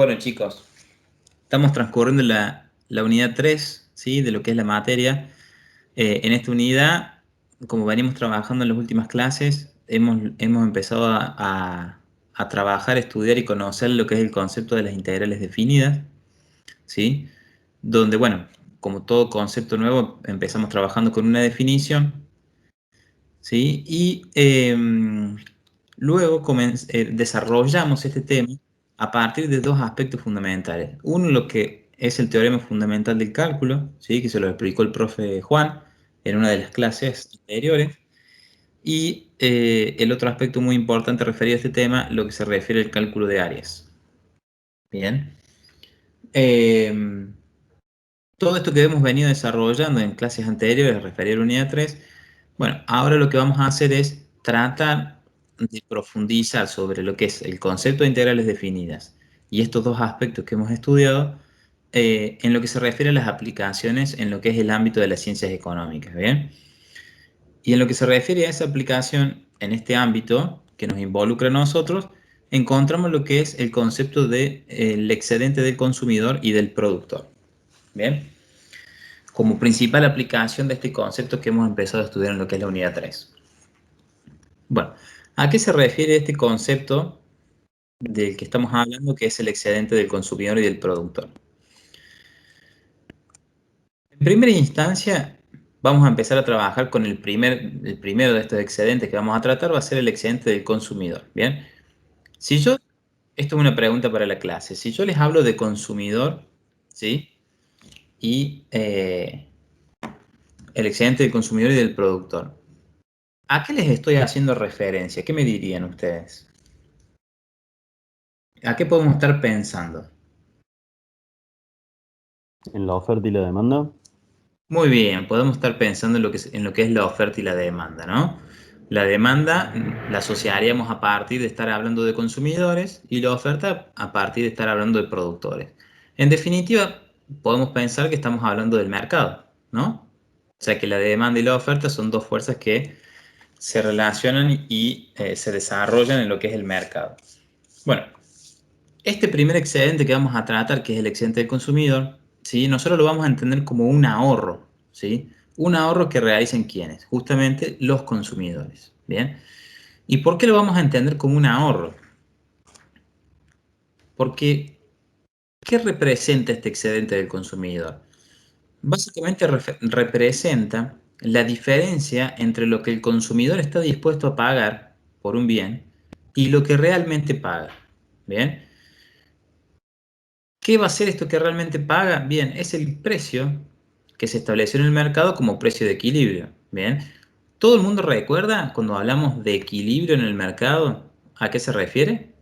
Bueno, chicos, estamos transcurriendo la unidad 3, ¿sí? De lo que es la materia. En esta unidad, como venimos trabajando en las últimas clases, hemos empezado a trabajar, estudiar y conocer lo que es el concepto de las integrales definidas, ¿sí? Donde, bueno, como todo concepto nuevo, empezamos trabajando con una definición, ¿sí? Y luego desarrollamos este tema a partir de dos aspectos fundamentales. Uno, lo que es el teorema fundamental del cálculo, ¿sí? Que se lo explicó el profe Juan en una de las clases anteriores. Y el otro aspecto muy importante referido a este tema, lo que se refiere al cálculo de áreas. Bien. Todo esto que hemos venido desarrollando en clases anteriores, referido a la unidad 3, bueno, ahora lo que vamos a hacer es tratar de profundizar sobre lo que es el concepto de integrales definidas y estos dos aspectos que hemos estudiado en lo que se refiere a las aplicaciones en lo que es el ámbito de las ciencias económicas, ¿bien? Y en lo que se refiere a esa aplicación en este ámbito que nos involucra a nosotros, encontramos lo que es el concepto del excedente del consumidor y del productor, ¿bien? Como principal aplicación de este concepto que hemos empezado a estudiar en lo que es la unidad 3. Bueno, ¿a qué se refiere este concepto del que estamos hablando, que es el excedente del consumidor y del productor? En primera instancia, vamos a empezar a trabajar con el primero de estos excedentes que vamos a tratar, va a ser el excedente del consumidor, ¿bien? Si yo, esto es una pregunta para la clase, si yo les hablo de consumidor, ¿sí? Y el excedente del consumidor y del productor, ¿a qué les estoy haciendo referencia? ¿Qué me dirían ustedes? ¿A qué podemos estar pensando? En la oferta y la demanda. Muy bien, podemos estar pensando en lo que es la oferta y la demanda, ¿no? La demanda la asociaríamos a partir de estar hablando de consumidores y la oferta a partir de estar hablando de productores. En definitiva, podemos pensar que estamos hablando del mercado, ¿no? O sea que la demanda y la oferta son dos fuerzas que se relacionan y se desarrollan en lo que es el mercado. Bueno, este primer excedente que vamos a tratar, que es el excedente del consumidor, ¿sí? Nosotros lo vamos a entender como un ahorro, ¿sí? Un ahorro que realizan ¿quiénes? Justamente los consumidores, ¿bien? ¿Y por qué lo vamos a entender como un ahorro? Porque, ¿qué representa este excedente del consumidor? Básicamente representa la diferencia entre lo que el consumidor está dispuesto a pagar por un bien y lo que realmente paga, ¿bien? ¿Qué va a ser esto que realmente paga? Bien, es el precio que se estableció en el mercado como precio de equilibrio. Bien, ¿todo el mundo recuerda cuando hablamos de equilibrio en el mercado? ¿A qué se refiere?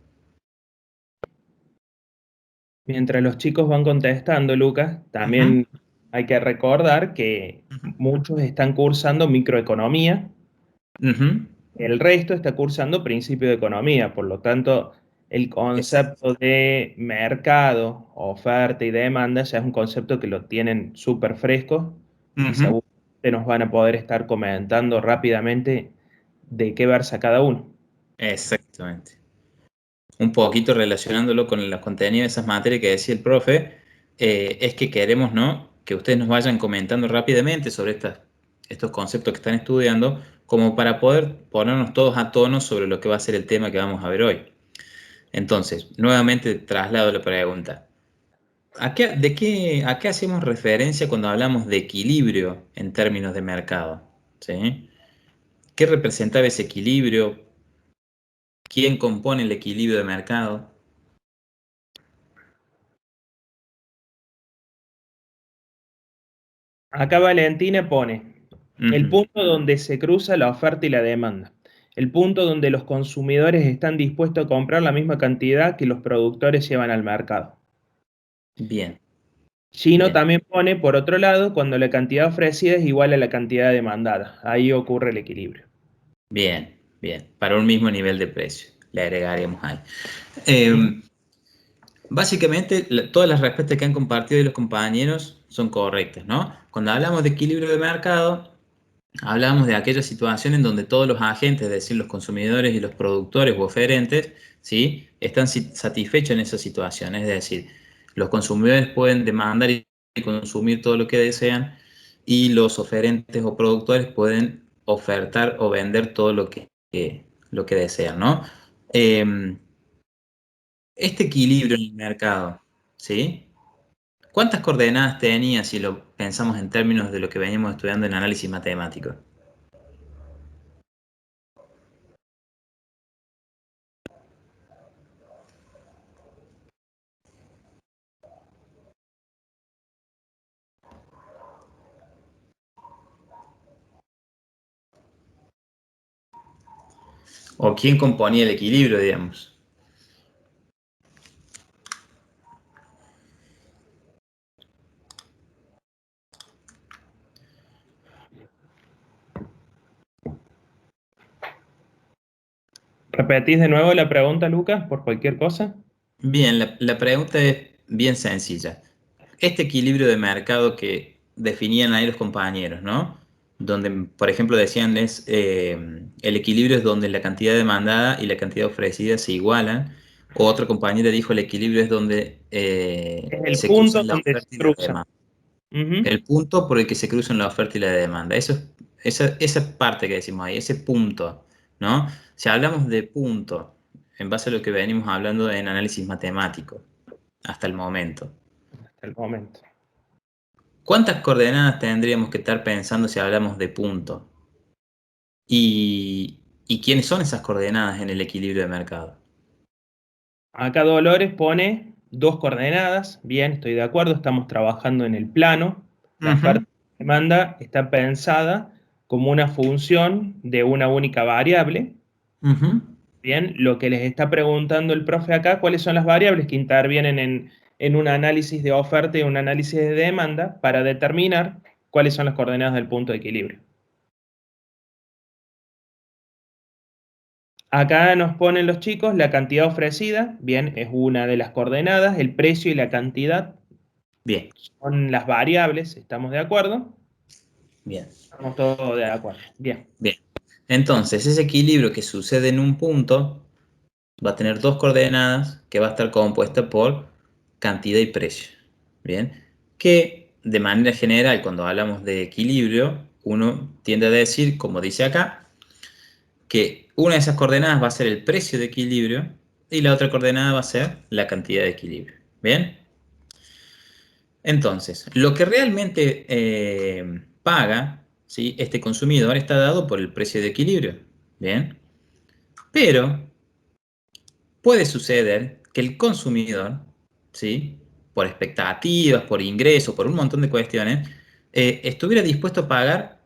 Mientras los chicos van contestando, Lucas, Ujú, también hay que recordar que ujú, muchos están cursando microeconomía, ujú. el resto está cursando principio de economía, por lo tanto, el Exacto. concepto de mercado, oferta y demanda ya es un concepto que lo tienen súper fresco y Ujú. seguramente nos van a poder estar comentando rápidamente de qué versa cada uno. Exactamente. Un poquito relacionándolo con los contenidos de esas materias que decía el profe, es que queremos, ¿no? Que ustedes nos vayan comentando rápidamente sobre estos conceptos que están estudiando, como para poder ponernos todos a tono sobre lo que va a ser el tema que vamos a ver hoy. Entonces, nuevamente traslado la pregunta. ¿A qué hacemos referencia cuando hablamos de equilibrio en términos de mercado? ¿Sí? ¿Qué representaba ese equilibrio? ¿Quién compone el equilibrio de mercado? Acá Valentina pone el Ujú. punto donde se cruza la oferta y la demanda, el punto donde los consumidores están dispuestos a comprar la misma cantidad que los productores llevan al mercado. Bien, Gino bien, también pone, por otro lado, cuando la cantidad ofrecida es igual a la cantidad demandada. Ahí ocurre el equilibrio. bien, bien. Para un mismo nivel de precio, le agregaríamos ahí. Ujú. Básicamente, todas las respuestas que han compartido los compañeros son correctas, ¿no? Cuando hablamos de equilibrio de mercado, Hablábamos de aquella situación en donde todos los agentes, es decir, los consumidores y los productores u oferentes, ¿sí?, están satisfechos en esa situación. Es decir, los consumidores pueden demandar y consumir todo lo que desean y los oferentes o productores pueden ofertar o vender todo lo que desean, ¿no? Este equilibrio en el mercado, ¿sí? ¿Cuántas coordenadas tenía si lo pensamos en términos de lo que veníamos estudiando en análisis matemático? ¿O quién componía el equilibrio, digamos? ¿Repetís de nuevo la pregunta, Lucas, por cualquier cosa? Bien, la pregunta es bien sencilla. Este equilibrio de mercado que definían ahí los compañeros, ¿no? Donde, por ejemplo, decían el equilibrio es donde la cantidad demandada y la cantidad ofrecida se igualan. O otra compañera dijo el equilibrio es donde Es el se punto cruzan la donde se oferta y la cruzan. demanda. Ujú. El punto por el que se cruzan la oferta y la demanda. Esa parte que decimos ahí, ese punto, ¿no? Si hablamos de punto, en base a lo que venimos hablando en análisis matemático, hasta el momento, Hasta el momento. ¿cuántas coordenadas tendríamos que estar pensando si hablamos de punto? ¿Y quiénes son esas coordenadas en el equilibrio de mercado? Acá Dolores pone 2 coordenadas. Bien, estoy de acuerdo, estamos trabajando en el plano. La Ujú, oferta y demanda está pensada como una función de una única variable. ujú. Bien, lo que les está preguntando el profe acá, ¿cuáles son las variables que intervienen en un análisis de oferta y un análisis de demanda para determinar cuáles son las coordenadas del punto de equilibrio? Acá nos ponen los chicos la cantidad ofrecida, bien, es una de las coordenadas, el precio y la cantidad Bien, son las variables, ¿estamos de acuerdo? bien, Estamos todos de acuerdo, bien. bien. Entonces, ese equilibrio que sucede en un punto va a tener dos coordenadas que va a estar compuesta por cantidad y precio. Bien, que de manera general, cuando hablamos de equilibrio, uno tiende a decir, como dice acá, que una de esas coordenadas va a ser el precio de equilibrio y la otra coordenada va a ser la cantidad de equilibrio. Bien, entonces, lo que realmente paga, ¿sí?, este consumidor está dado por el precio de equilibrio. Bien, pero puede suceder que el consumidor, ¿sí?, por expectativas, por ingresos, por un montón de cuestiones, estuviera dispuesto a pagar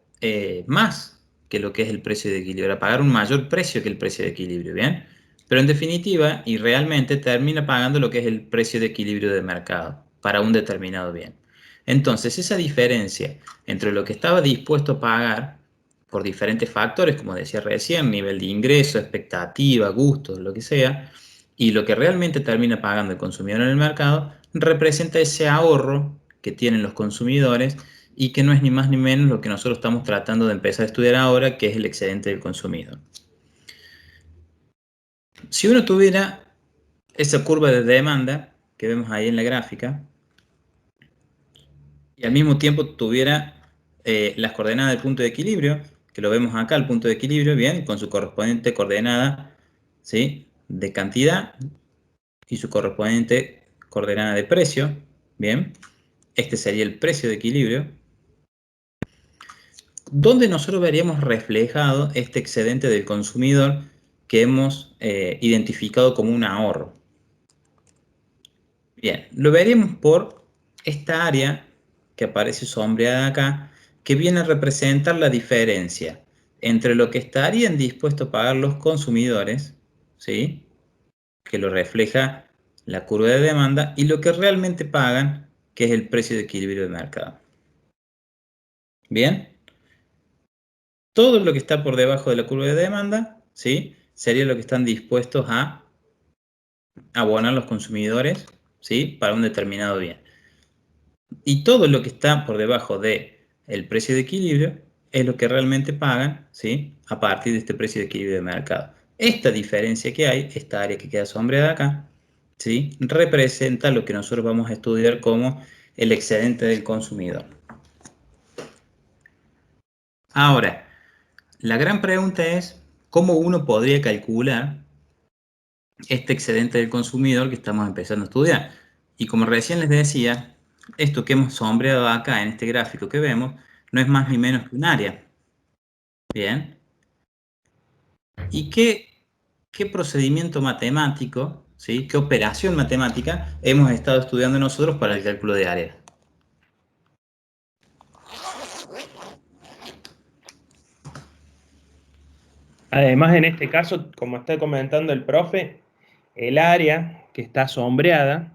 más que lo que es el precio de equilibrio, a pagar un mayor precio que el precio de equilibrio, ¿bien? Pero en definitiva y realmente termina pagando lo que es el precio de equilibrio de mercado para un determinado bien. Entonces, esa diferencia entre lo que estaba dispuesto a pagar por diferentes factores, como decía recién, nivel de ingreso, expectativa, gustos, lo que sea, y lo que realmente termina pagando el consumidor en el mercado, representa ese ahorro que tienen los consumidores y que no es ni más ni menos lo que nosotros estamos tratando de empezar a estudiar ahora, que es el excedente del consumidor. Si uno tuviera esa curva de demanda que vemos ahí en la gráfica y al mismo tiempo tuviera las coordenadas del punto de equilibrio, que lo vemos acá, el punto de equilibrio, bien, con su correspondiente coordenada, ¿sí?, de cantidad y su correspondiente coordenada de precio, bien, este sería el precio de equilibrio, donde nosotros veríamos reflejado este excedente del consumidor que hemos identificado como un ahorro. Bien, lo veremos por esta área que aparece sombreada acá, que viene a representar la diferencia entre lo que estarían dispuestos a pagar los consumidores, ¿sí?, que lo refleja la curva de demanda, y lo que realmente pagan, que es el precio de equilibrio de mercado. Bien, todo lo que está por debajo de la curva de demanda, ¿sí?, sería lo que están dispuestos a abonar los consumidores, ¿sí?, para un determinado bien. Y todo lo que está por debajo del precio de equilibrio es lo que realmente pagan, ¿sí?, a partir de este precio de equilibrio de mercado. Esta diferencia que hay, esta área que queda sombreada acá, ¿sí?, representa lo que nosotros vamos a estudiar como el excedente del consumidor. Ahora, la gran pregunta es, ¿cómo uno podría calcular este excedente del consumidor que estamos empezando a estudiar? Y como recién les decía, esto que hemos sombreado acá en este gráfico que vemos, no es más ni menos que un área. Bien. ¿Y qué procedimiento matemático, ¿sí?, qué operación matemática hemos estado estudiando nosotros para el cálculo de área? Además, en este caso, como está comentando el profe, el área que está sombreada,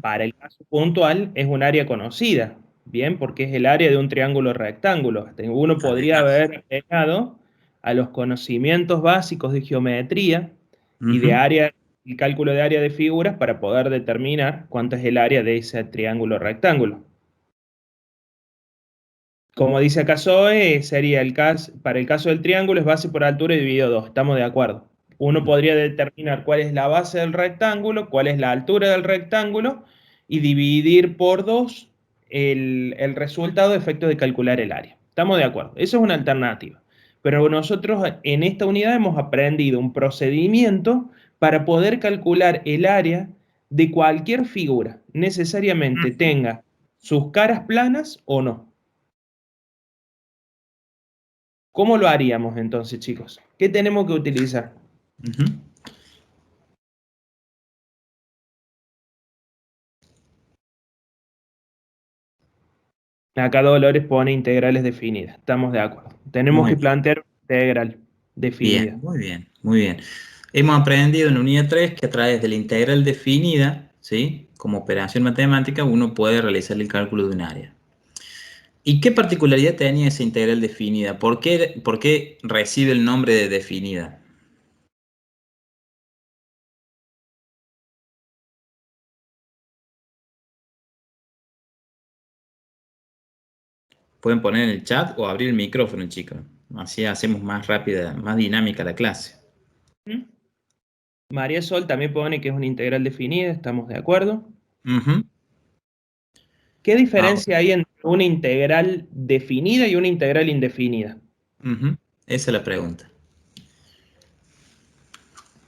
para el caso puntual, es un área conocida, ¿bien? Porque es el área de un triángulo rectángulo. Uno podría haber llegado a los conocimientos básicos de geometría y de área, el cálculo de área de figuras para poder determinar cuánto es el área de ese triángulo rectángulo. Como dice acá Zoe, sería para el caso del triángulo es base por altura dividido 2, estamos de acuerdo. Uno podría determinar cuál es la base del rectángulo, cuál es la altura del rectángulo y dividir por 2 el resultado de efecto de calcular el área. Estamos de acuerdo, eso es una alternativa. Pero nosotros en esta unidad hemos aprendido un procedimiento para poder calcular el área de cualquier figura, necesariamente tenga sus caras planas o no. ¿Cómo lo haríamos entonces, chicos? ¿Qué tenemos que utilizar? Acá Dolores pone integrales definidas. Estamos de acuerdo. Tenemos Muy que bien. plantear una integral definida. Bien, muy bien, muy bien. Hemos aprendido en la unidad 3 que a través de la integral definida, ¿sí?, como operación matemática, uno puede realizar el cálculo de un área. ¿Y qué particularidad tenía esa integral definida? ¿Por qué recibe el nombre de definida? Pueden poner en el chat o abrir el micrófono, chicos. Así hacemos más rápida, más dinámica la clase. María Sol también pone que es una integral definida. ¿Estamos de acuerdo? ¿Qué diferencia hay entre una integral definida y una integral indefinida? Esa es la pregunta.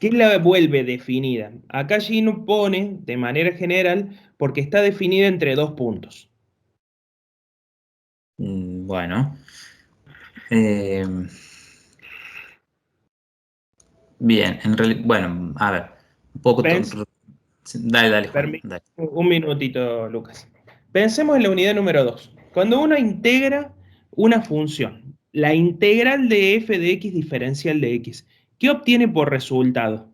¿Qué la vuelve definida? Acá Gino pone de manera general porque está definida entre dos puntos. Bueno. Bien, en realidad, bueno, a ver, un poco... Dale, Juan, dale. Un minutito, Lucas. Pensemos en la unidad número 2. Cuando uno integra una función, la integral de f de x diferencial de x, ¿qué obtiene por resultado?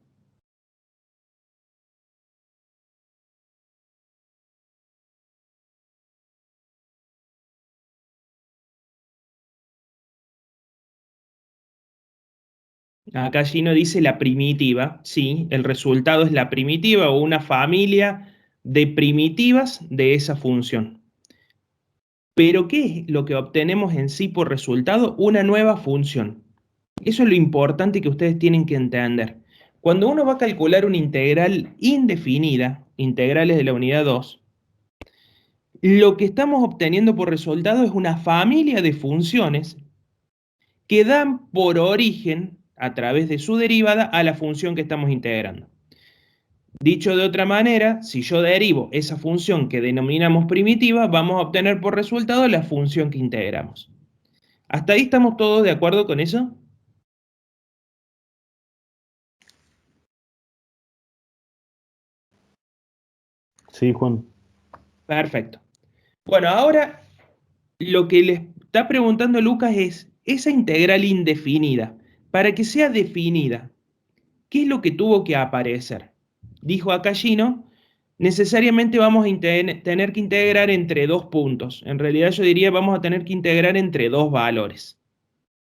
Acá Gino dice la primitiva. Sí, el resultado es la primitiva o una familia de primitivas de esa función. Pero ¿qué es lo que obtenemos en sí por resultado? Una nueva función. Eso es lo importante que ustedes tienen que entender. Cuando uno va a calcular una integral indefinida, integrales de la unidad 2, lo que estamos obteniendo por resultado es una familia de funciones que dan por origen, a través de su derivada, a la función que estamos integrando. Dicho de otra manera, si yo derivo esa función que denominamos primitiva, vamos a obtener por resultado la función que integramos. ¿Hasta ahí estamos todos de acuerdo con eso? Sí, Juan. Perfecto. Bueno, ahora lo que le está preguntando Lucas es, esa integral indefinida, para que sea definida, ¿qué es lo que tuvo que aparecer? Dijo acá Gino, necesariamente vamos a tener que integrar entre dos puntos. En realidad yo diría vamos a tener que integrar entre dos valores,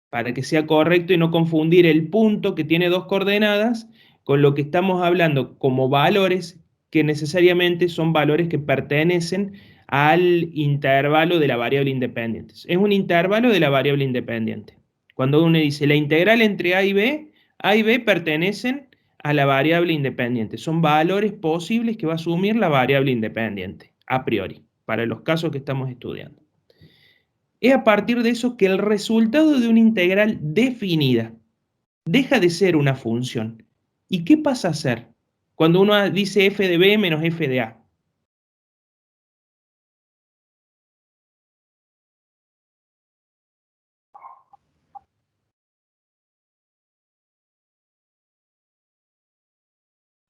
para que sea correcto y no confundir el punto que tiene dos coordenadas con lo que estamos hablando como valores que necesariamente son valores que pertenecen al intervalo de la variable independiente. Es un intervalo de la variable independiente. Cuando uno dice la integral entre A y B pertenecen a la variable independiente. Son valores posibles que va a asumir la variable independiente, a priori, para los casos que estamos estudiando. Es a partir de eso que el resultado de una integral definida deja de ser una función. ¿Y qué pasa a ser cuando uno dice f de b menos f de a?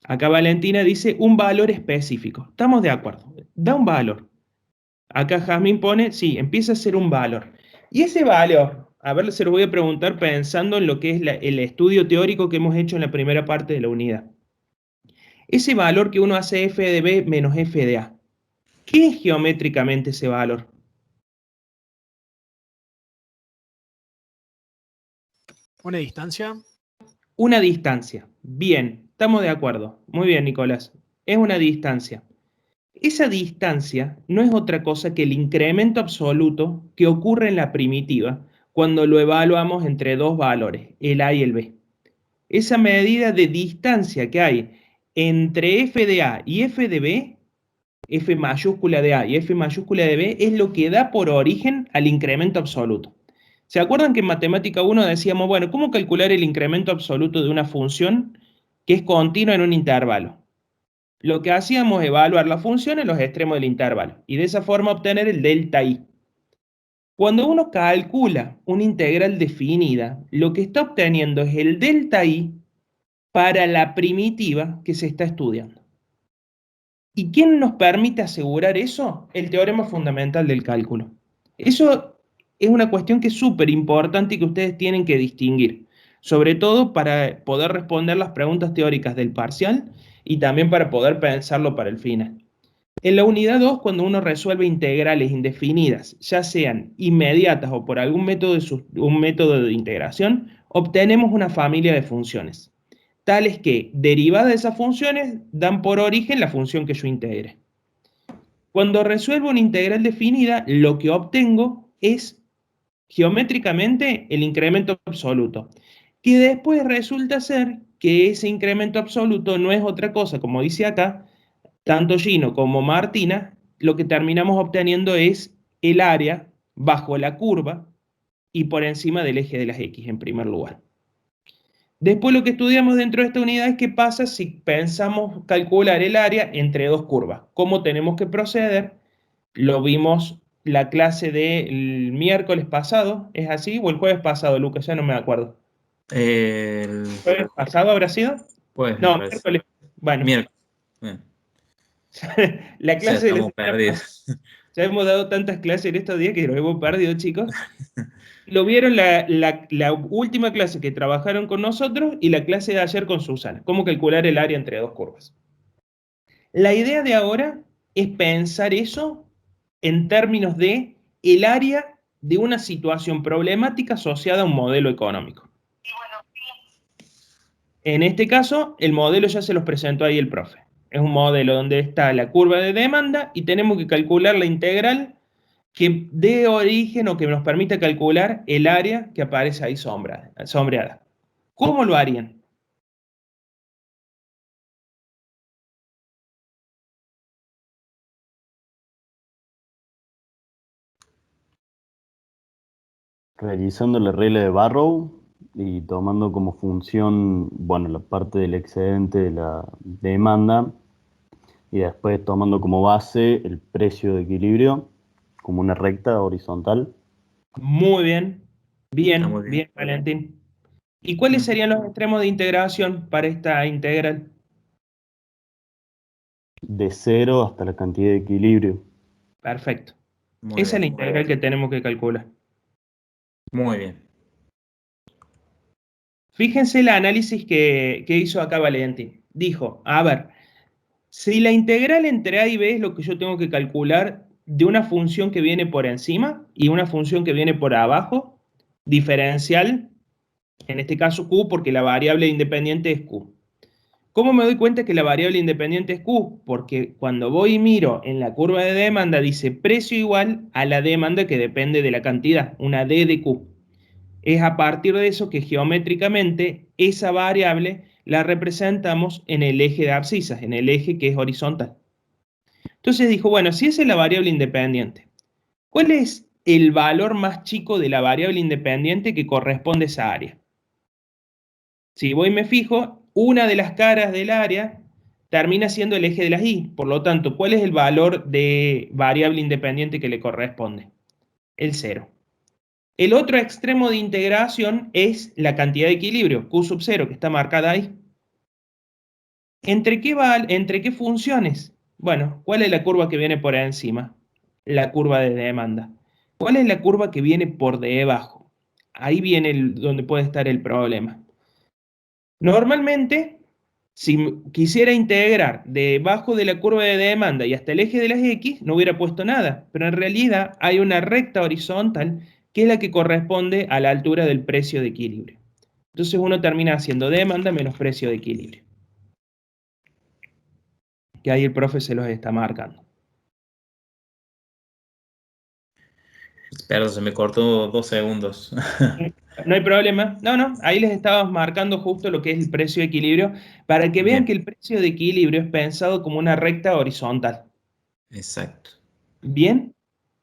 Acá Valentina dice un valor específico. Estamos de acuerdo. Da un valor. Acá Jazmín pone, sí, empieza a ser un valor. Y ese valor, a ver, se lo voy a preguntar pensando en lo que es el estudio teórico que hemos hecho en la primera parte de la unidad. Ese valor que uno hace f de b menos f de a, ¿qué es geométricamente ese valor? ¿Una distancia? Una distancia. Bien, estamos de acuerdo. Muy bien, Nicolás. Es una distancia. Esa distancia no es otra cosa que el incremento absoluto que ocurre en la primitiva cuando lo evaluamos entre dos valores, el a y el b. Esa medida de distancia que hay entre f de a y f de b, f mayúscula de a y f mayúscula de b, es lo que da por origen al incremento absoluto. ¿Se acuerdan que en matemática 1 decíamos, bueno, ¿cómo calcular el incremento absoluto de una función que es continua en un intervalo? Lo que hacíamos es evaluar la función en los extremos del intervalo y de esa forma obtener el delta i. Cuando uno calcula una integral definida, lo que está obteniendo es el delta i para la primitiva que se está estudiando. ¿Y quién nos permite asegurar eso? El teorema fundamental del cálculo. Eso es una cuestión que es súper importante y que ustedes tienen que distinguir, sobre todo para poder responder las preguntas teóricas del parcial y también para poder pensarlo para el final. En la unidad 2, cuando uno resuelve integrales indefinidas, ya sean inmediatas o por algún método un método de integración, obtenemos una familia de funciones, tales que, derivadas de esas funciones, dan por origen la función que yo integre. Cuando resuelvo una integral definida, lo que obtengo es geométricamente el incremento absoluto, que después resulta ser que ese incremento absoluto no es otra cosa, como dice acá, tanto Gino como Martina, lo que terminamos obteniendo es el área bajo la curva y por encima del eje de las X en primer lugar. Después lo que estudiamos dentro de esta unidad es qué pasa si pensamos calcular el área entre dos curvas. ¿Cómo tenemos que proceder? Lo vimos la clase del miércoles pasado, ¿es así? ¿O el jueves pasado, Lucas? Ya no me acuerdo. El ¿Jueves pasado habrá sido? jueves, No, me parece. miércoles. Bueno, Miércoles. Bueno, la o sea, clase de la estamos semana perdidos. pasada. Ya hemos dado tantas clases en estos días que lo hemos perdido, chicos. Lo vieron la última clase que trabajaron con nosotros y la clase de ayer con Susana. Cómo calcular el área entre dos curvas. La idea de ahora es pensar eso en términos de el área de una situación problemática asociada a un modelo económico. En este caso, el modelo ya se los presentó ahí el profe. Es un modelo donde está la curva de demanda y tenemos que calcular la integral que dé origen o que nos permita calcular el área que aparece ahí sombreada. ¿Cómo lo harían? Realizando la regla de Barrow y tomando como función, bueno, la parte del excedente de la demanda y después tomando como base el precio de equilibrio como una recta horizontal. Muy bien, Está muy bien, bien. bien, Valentín. ¿Y cuáles serían los extremos de integración para esta integral? De cero hasta la cantidad de equilibrio. Perfecto. Muy Esa es la bien. integral que tenemos que calcular. Muy bien. Fíjense el análisis que hizo acá Valentín. Dijo, a ver, si la integral entre A y B es lo que yo tengo que calcular de una función que viene por encima y una función que viene por abajo, diferencial, en este caso Q porque la variable independiente es Q. ¿Cómo me doy cuenta que la variable independiente es Q? Porque cuando voy y miro en la curva de demanda dice precio igual a la demanda que depende de la cantidad, una D de Q. Es a partir de eso que geométricamente esa variable la representamos en el eje de abscisas, en el eje que es horizontal. Entonces dijo, bueno, si esa es la variable independiente, ¿cuál es el valor más chico de la variable independiente que corresponde a esa área? Si voy y me fijo, una de las caras del área termina siendo el eje de las y. Por lo tanto, ¿cuál es el valor de variable independiente que le corresponde? El 0. El otro extremo de integración es la cantidad de equilibrio, Q sub 0, que está marcada ahí. ¿Entre qué funciones? Bueno, ¿cuál es la curva que viene por encima? La curva de demanda. ¿Cuál es la curva que viene por debajo? Ahí viene donde puede estar el problema. Normalmente, si quisiera integrar debajo de la curva de demanda y hasta el eje de las X, no hubiera puesto nada, pero en realidad hay una recta horizontal que es la que corresponde a la altura del precio de equilibrio. Entonces uno termina haciendo demanda menos precio de equilibrio, que ahí el profe se los está marcando. Perdón, se me cortó 2 segundos. No hay problema. No, ahí les estaba marcando justo lo que es el precio de equilibrio, para que vean que Bien, el precio de equilibrio es pensado como una recta horizontal. exacto. Bien,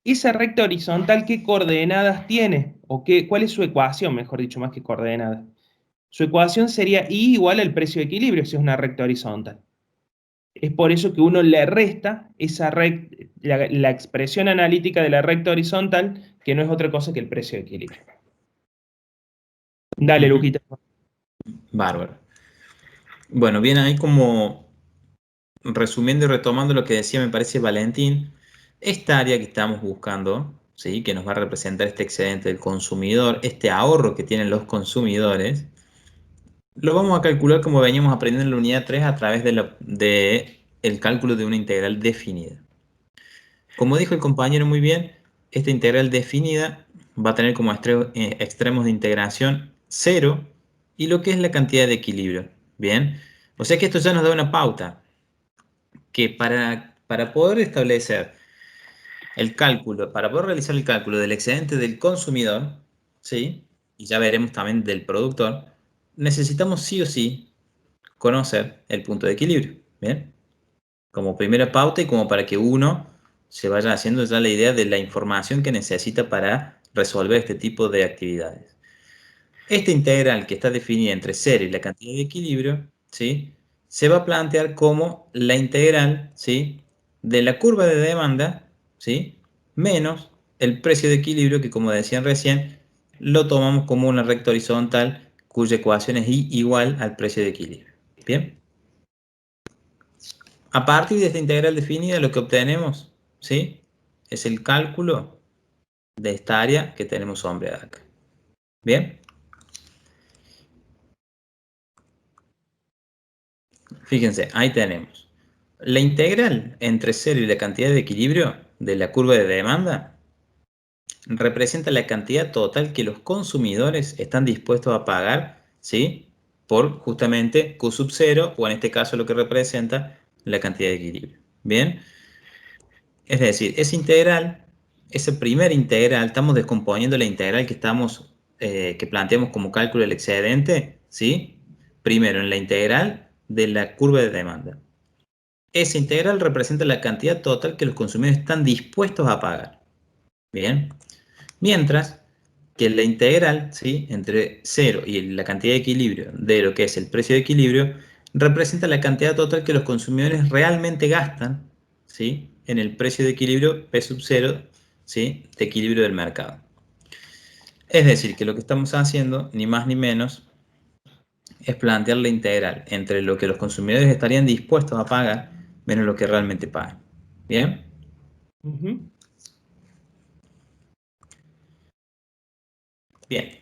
esa recta horizontal, ¿qué coordenadas tiene? ¿Cuál es su ecuación, mejor dicho, más que coordenadas? Su ecuación sería I igual al precio de equilibrio, si es una recta horizontal. Es por eso que uno le resta la expresión analítica de la recta horizontal, que no es otra cosa que el precio de equilibrio. Dale, Ujú. Luquita. Bárbaro. Bueno, bien, ahí como resumiendo y retomando lo que decía, me parece Valentín, esta área que estamos buscando, ¿sí? Que nos va a representar este excedente del consumidor, este ahorro que tienen los consumidores, lo vamos a calcular como veníamos aprendiendo en la unidad 3 a través de el cálculo de una integral definida. Como dijo el compañero muy bien, esta integral definida va a tener como extremos de integración 0 y lo que es la cantidad de equilibrio. Bien, o sea que esto ya nos da una pauta que para poder establecer el cálculo, para poder realizar el cálculo del excedente del consumidor, ¿sí? Y ya veremos también del productor, necesitamos sí o sí conocer el punto de equilibrio. Bien, como primera pauta y como para que uno se vaya haciendo ya la idea de la información que necesita para resolver este tipo de actividades. Esta integral que está definida entre 0 y la cantidad de equilibrio, ¿sí? Se va a plantear como la integral, ¿sí? De la curva de demanda, ¿sí? Menos el precio de equilibrio que, como decían recién, lo tomamos como una recta horizontal cuya ecuación es I igual al precio de equilibrio. ¿Bien? A partir de esta integral definida, lo que obtenemos, ¿sí? Es el cálculo de esta área que tenemos sombreada acá. ¿Bien? Fíjense, ahí tenemos la integral entre 0 y la cantidad de equilibrio de la curva de demanda representa la cantidad total que los consumidores están dispuestos a pagar, ¿sí? Por justamente Q sub 0, o en este caso lo que representa la cantidad de equilibrio. ¿Bien? Es decir, esa integral, esa primera integral, estamos descomponiendo la integral que planteamos como cálculo del excedente, ¿sí? Primero en la integral de la curva de demanda. Esa integral representa la cantidad total que los consumidores están dispuestos a pagar. Bien. Mientras que la integral, ¿sí? Entre 0 y la cantidad de equilibrio de lo que es el precio de equilibrio representa la cantidad total que los consumidores realmente gastan, ¿sí? En el precio de equilibrio P sub 0, ¿sí? De equilibrio del mercado. Es decir, que lo que estamos haciendo, ni más ni menos, es plantear la integral entre lo que los consumidores estarían dispuestos a pagar menos lo que realmente pagan. ¿Bien? Ujú. Bien.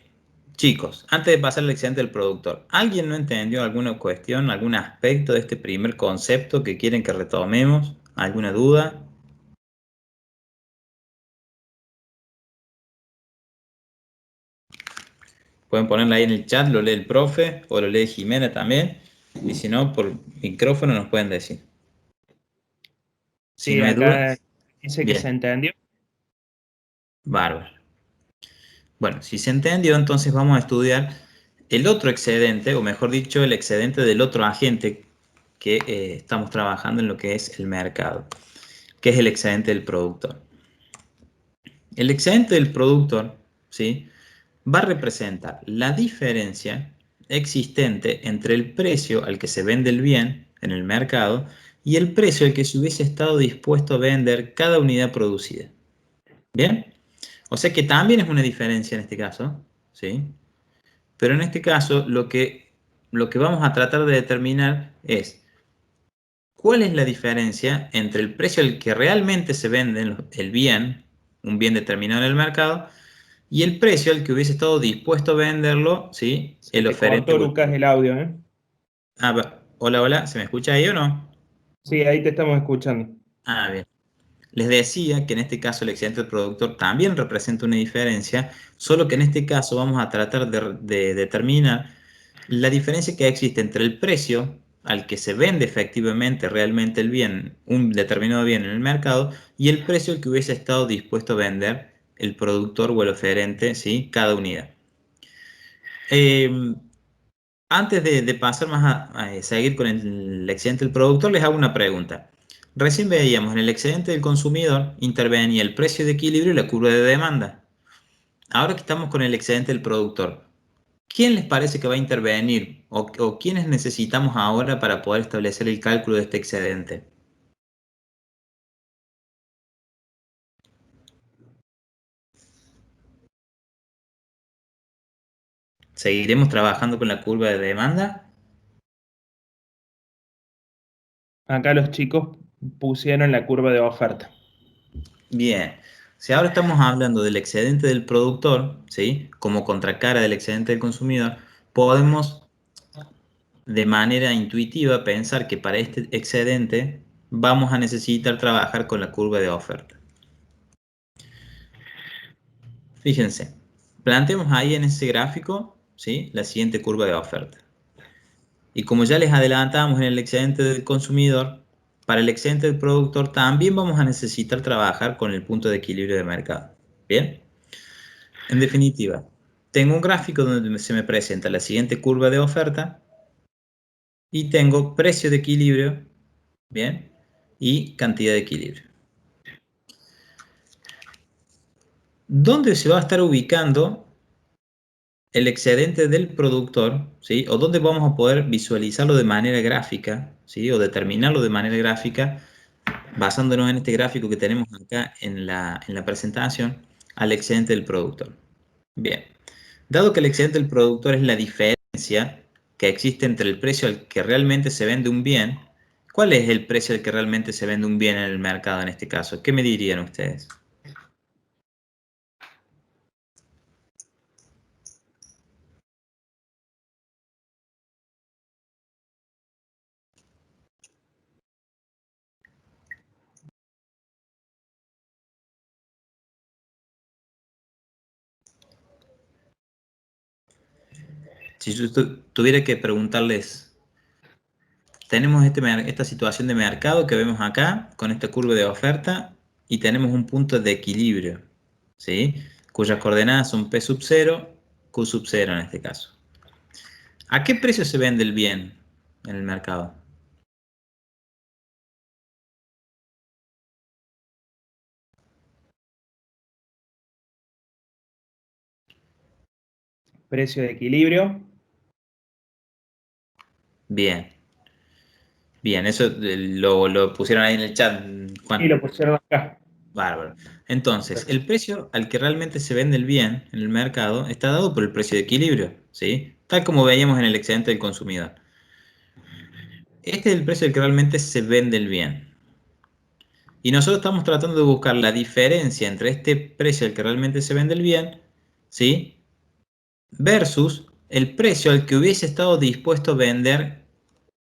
Chicos, antes de pasar al excedente del productor, ¿alguien no entendió alguna cuestión, algún aspecto de este primer concepto que quieren que retomemos? ¿Alguna duda? Pueden ponerla ahí en el chat, lo lee el profe o lo lee Jimena también. Y si no, por micrófono nos pueden decir. Si Sí, no hay acá dudas, dice que se bien, entendió. bárbaro. Bueno, si se entendió, entonces vamos a estudiar el otro excedente, o mejor dicho, el excedente del otro agente que estamos trabajando en lo que es el mercado, que es el excedente del productor. El excedente del productor, ¿sí?, va a representar la diferencia existente entre el precio al que se vende el bien en el mercado y el precio al que se hubiese estado dispuesto a vender cada unidad producida. ¿Bien? O sea que también es una diferencia en este caso, ¿sí? Pero en este caso lo que vamos a tratar de determinar es cuál es la diferencia entre el precio al que realmente se vende el bien, un bien determinado en el mercado, y el precio al que hubiese estado dispuesto a venderlo, ¿sí?, Se el te oferente. cortó, Lucas, el audio, ¿eh? Hola, hola, ¿se me escucha ahí o no? Sí, ahí te estamos escuchando. Bien. Les decía que en este caso el excedente del productor también representa una diferencia, solo que en este caso vamos a tratar de determinar la diferencia que existe entre el precio al que se vende efectivamente realmente el bien, un determinado bien en el mercado, y el precio al que hubiese estado dispuesto a vender el productor o el oferente, ¿sí?, cada unidad. Antes de pasar más a seguir con el excedente del productor, les hago una pregunta. Recién veíamos en el excedente del consumidor intervenía el precio de equilibrio y la curva de demanda. Ahora que estamos con el excedente del productor, ¿quién les parece que va a intervenir o quiénes necesitamos ahora para poder establecer el cálculo de este excedente? ¿Seguiremos trabajando con la curva de demanda? Acá los chicos pusieron la curva de oferta. Bien, si ahora estamos hablando del excedente del productor, ¿sí?, como contracara del excedente del consumidor, podemos de manera intuitiva pensar que para este excedente vamos a necesitar trabajar con la curva de oferta. Fíjense, planteemos ahí en ese gráfico, ¿sí?, la siguiente curva de oferta. Y como ya les adelantamos en el excedente del consumidor, para el excedente del productor también vamos a necesitar trabajar con el punto de equilibrio de mercado. ¿Bien? En definitiva, tengo un gráfico donde se me presenta la siguiente curva de oferta y tengo precio de equilibrio, ¿bien?, y cantidad de equilibrio. ¿Dónde se va a estar ubicando el excedente del productor, ¿sí?, o dónde vamos a poder visualizarlo de manera gráfica, ¿sí?, o determinarlo de manera gráfica, basándonos en este gráfico que tenemos acá en la presentación, al excedente del productor? Bien, dado que el excedente del productor es la diferencia que existe entre el precio al que realmente se vende un bien, ¿cuál es el precio al que realmente se vende un bien en el mercado en este caso? ¿Qué me dirían ustedes? Si yo tuviera que preguntarles, tenemos esta situación de mercado que vemos acá, con esta curva de oferta, y tenemos un punto de equilibrio, ¿sí?, cuyas coordenadas son P sub 0, Q sub 0 en este caso. ¿A qué precio se vende el bien en el mercado? Precio de equilibrio. Bien, bien, eso lo pusieron ahí en el chat, Y Juan. lo pusieron acá. Bárbaro. Entonces, el precio al que realmente se vende el bien en el mercado está dado por el precio de equilibrio, ¿sí?, tal como veíamos en el excedente del consumidor. Este es el precio al que realmente se vende el bien. Y nosotros estamos tratando de buscar la diferencia entre este precio al que realmente se vende el bien, ¿sí?, versus el precio al que hubiese estado dispuesto a vender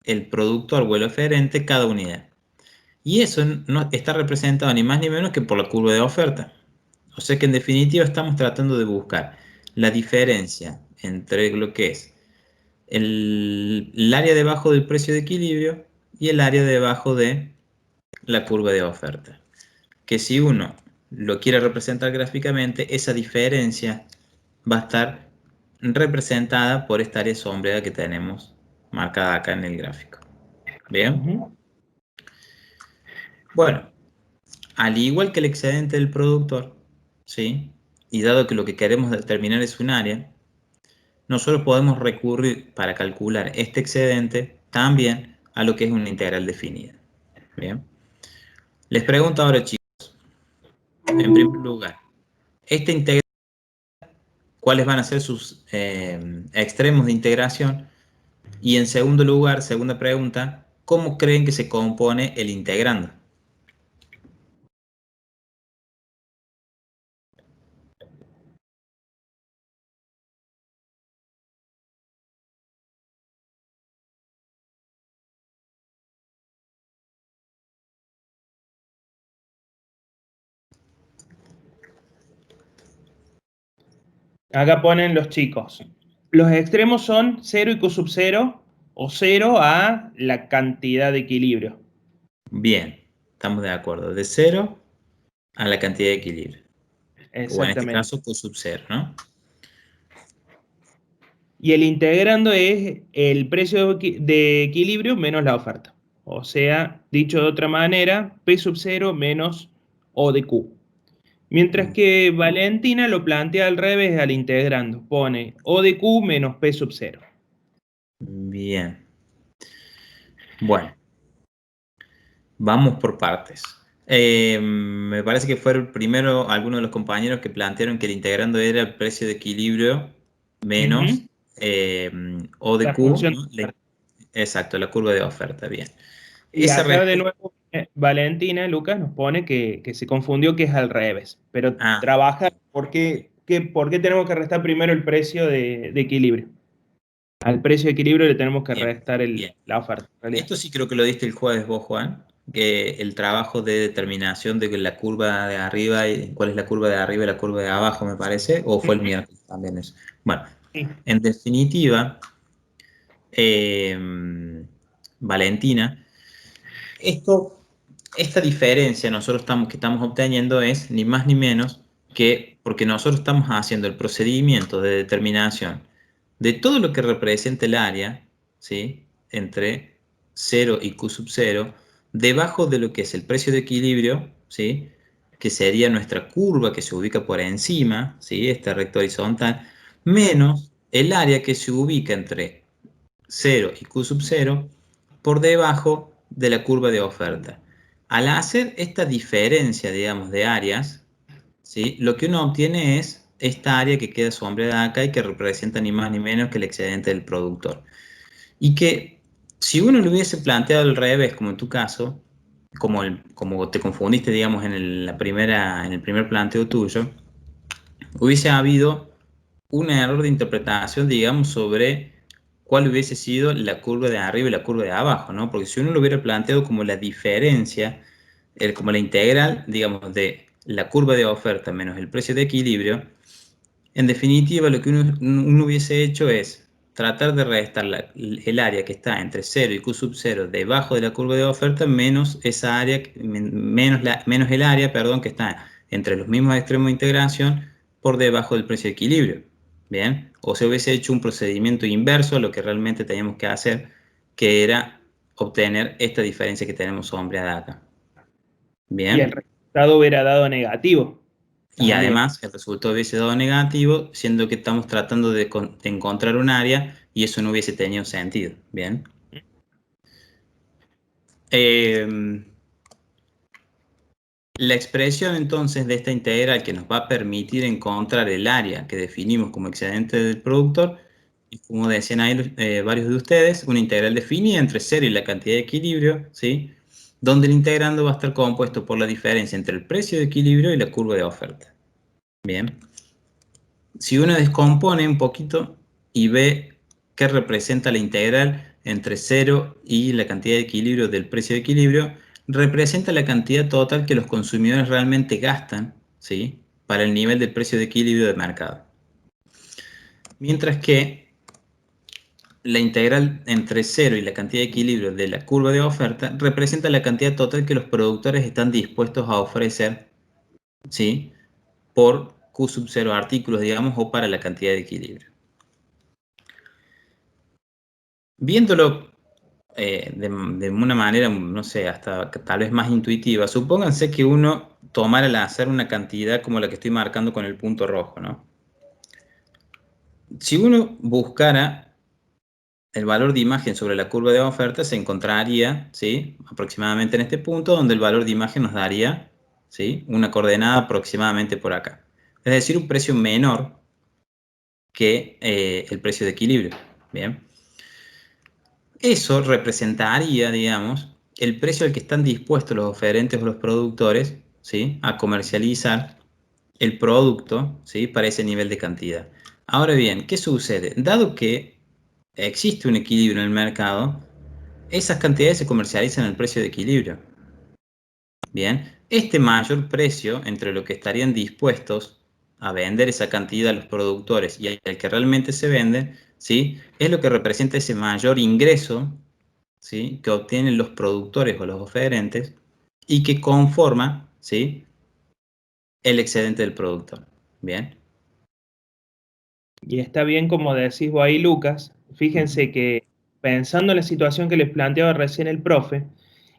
el productor o el oferente cada unidad. Y eso no está representado ni más ni menos que por la curva de oferta. O sea que en definitiva estamos tratando de buscar la diferencia entre lo que es el área debajo del precio de equilibrio y el área debajo de la curva de oferta. Que si uno lo quiere representar gráficamente, esa diferencia va a estar representada por esta área sombreada que tenemos marcada acá en el gráfico. ¿Bien? Bueno, al igual que el excedente del productor, ¿sí? Y dado que lo que queremos determinar es un área, nosotros podemos recurrir para calcular este excedente también a lo que es una integral definida. Bien. Les pregunto ahora, chicos, en primer lugar, esta integral, ¿cuáles van a ser sus extremos de integración? Y en segundo lugar, segunda pregunta, ¿cómo creen que se compone el integrando? Acá ponen los chicos. Los extremos son 0 y Q sub 0 o 0 a la cantidad de equilibrio. Bien, estamos de acuerdo. De 0 a la cantidad de equilibrio. O en este Exactamente. caso, Q sub 0, ¿no? Y el integrando es el precio de equilibrio menos la oferta. O sea, dicho de otra manera, P sub 0 menos O de Q. Mientras que Valentina lo plantea al revés al integrando. Pone O de Q menos P sub 0. Bien. Bueno, vamos por partes. Me parece que fue primero alguno de los compañeros que plantearon que el integrando era el precio de equilibrio menos O de La Q, función. ¿no? Exacto, la curva de oferta. Bien. Y Esa acá de respuesta. nuevo, Valentina, Lucas, nos pone que se confundió, que es al revés. Pero Ah, trabaja, ¿por qué tenemos que restar primero el precio de equilibrio? Al precio de equilibrio le tenemos que bien, restar bien. la oferta, en realidad. Esto sí creo que lo diste el jueves vos, Juan, que el trabajo de determinación de que la curva de arriba, y cuál es la curva de arriba y la curva de abajo, me parece, o fue el Ujú. miércoles también eso. Bueno, Sí. en definitiva, Valentina, esta diferencia que estamos obteniendo es ni más ni menos que porque nosotros estamos haciendo el procedimiento de determinación de todo lo que representa el área, ¿sí? Entre 0 y Q sub 0, debajo de lo que es el precio de equilibrio, ¿sí? Que sería nuestra curva que se ubica por encima, ¿sí? Esta recta horizontal, menos el área que se ubica entre 0 y Q sub 0 por debajo de la curva de oferta. Al hacer esta diferencia, digamos, de áreas, ¿sí? Lo que uno obtiene es esta área que queda sombreada acá y que representa ni más ni menos que el excedente del productor. Y que si uno lo hubiese planteado al revés, como en tu caso, como te confundiste, digamos, en en el primer planteo tuyo, hubiese habido un error de interpretación, digamos, sobre cuál hubiese sido la curva de arriba y la curva de abajo, ¿no? Porque si uno lo hubiera planteado como la diferencia, como la integral, digamos, de la curva de oferta menos el precio de equilibrio, en definitiva lo que uno hubiese hecho es tratar de restar el área que está entre 0 y Q sub 0 debajo de la curva de oferta menos esa área, menos el área, perdón, que está entre los mismos extremos de integración por debajo del precio de equilibrio. Bien, o se hubiese hecho un procedimiento inverso a lo que realmente teníamos que hacer, que era obtener esta diferencia que tenemos sombreada acá. Y el Bien, resultado hubiera dado negativo y también. además el resultado hubiese dado negativo, siendo que estamos tratando de encontrar un área y eso no hubiese tenido sentido. Bien. Eh, la expresión entonces de esta integral que nos va a permitir encontrar el área que definimos como excedente del productor, y como decían ahí varios de ustedes, una integral definida entre 0 y la cantidad de equilibrio, ¿sí? Donde el integrando va a estar compuesto por la diferencia entre el precio de equilibrio y la curva de oferta. Bien. Si uno descompone un poquito y ve qué representa la integral entre 0 y la cantidad de equilibrio del precio de equilibrio, representa la cantidad total que los consumidores realmente gastan, ¿sí? Para el nivel del precio de equilibrio de mercado. Mientras que la integral entre 0 y la cantidad de equilibrio de la curva de oferta representa la cantidad total que los productores están dispuestos a ofrecer, ¿sí?, por Q sub 0 artículos, digamos, o para la cantidad de equilibrio. Viéndolo de una manera, no sé, hasta tal vez más intuitiva, supónganse que uno tomara al azar una cantidad como la que estoy marcando con el punto rojo, ¿no? Si uno buscara el valor de imagen sobre la curva de oferta, se encontraría, ¿sí?, aproximadamente en este punto, donde el valor de imagen nos daría, ¿sí?, una coordenada aproximadamente por acá. Es decir, un precio menor que el precio de equilibrio. Bien. Eso representaría, digamos, el precio al que están dispuestos los oferentes o los productores, ¿sí?, a comercializar el producto, ¿sí?, para ese nivel de cantidad. Ahora bien, ¿qué sucede? Dado que existe un equilibrio en el mercado, esas cantidades se comercializan al precio de equilibrio. Bien, este mayor precio entre lo que estarían dispuestos a vender esa cantidad a los productores y al que realmente se vende, ¿sí?, es lo que representa ese mayor ingreso, ¿sí?, que obtienen los productores o los oferentes y que conforma, ¿sí?, el excedente del productor. Bien. Y está bien como decís vos ahí, Lucas. Fíjense que pensando en la situación que les planteaba recién el profe,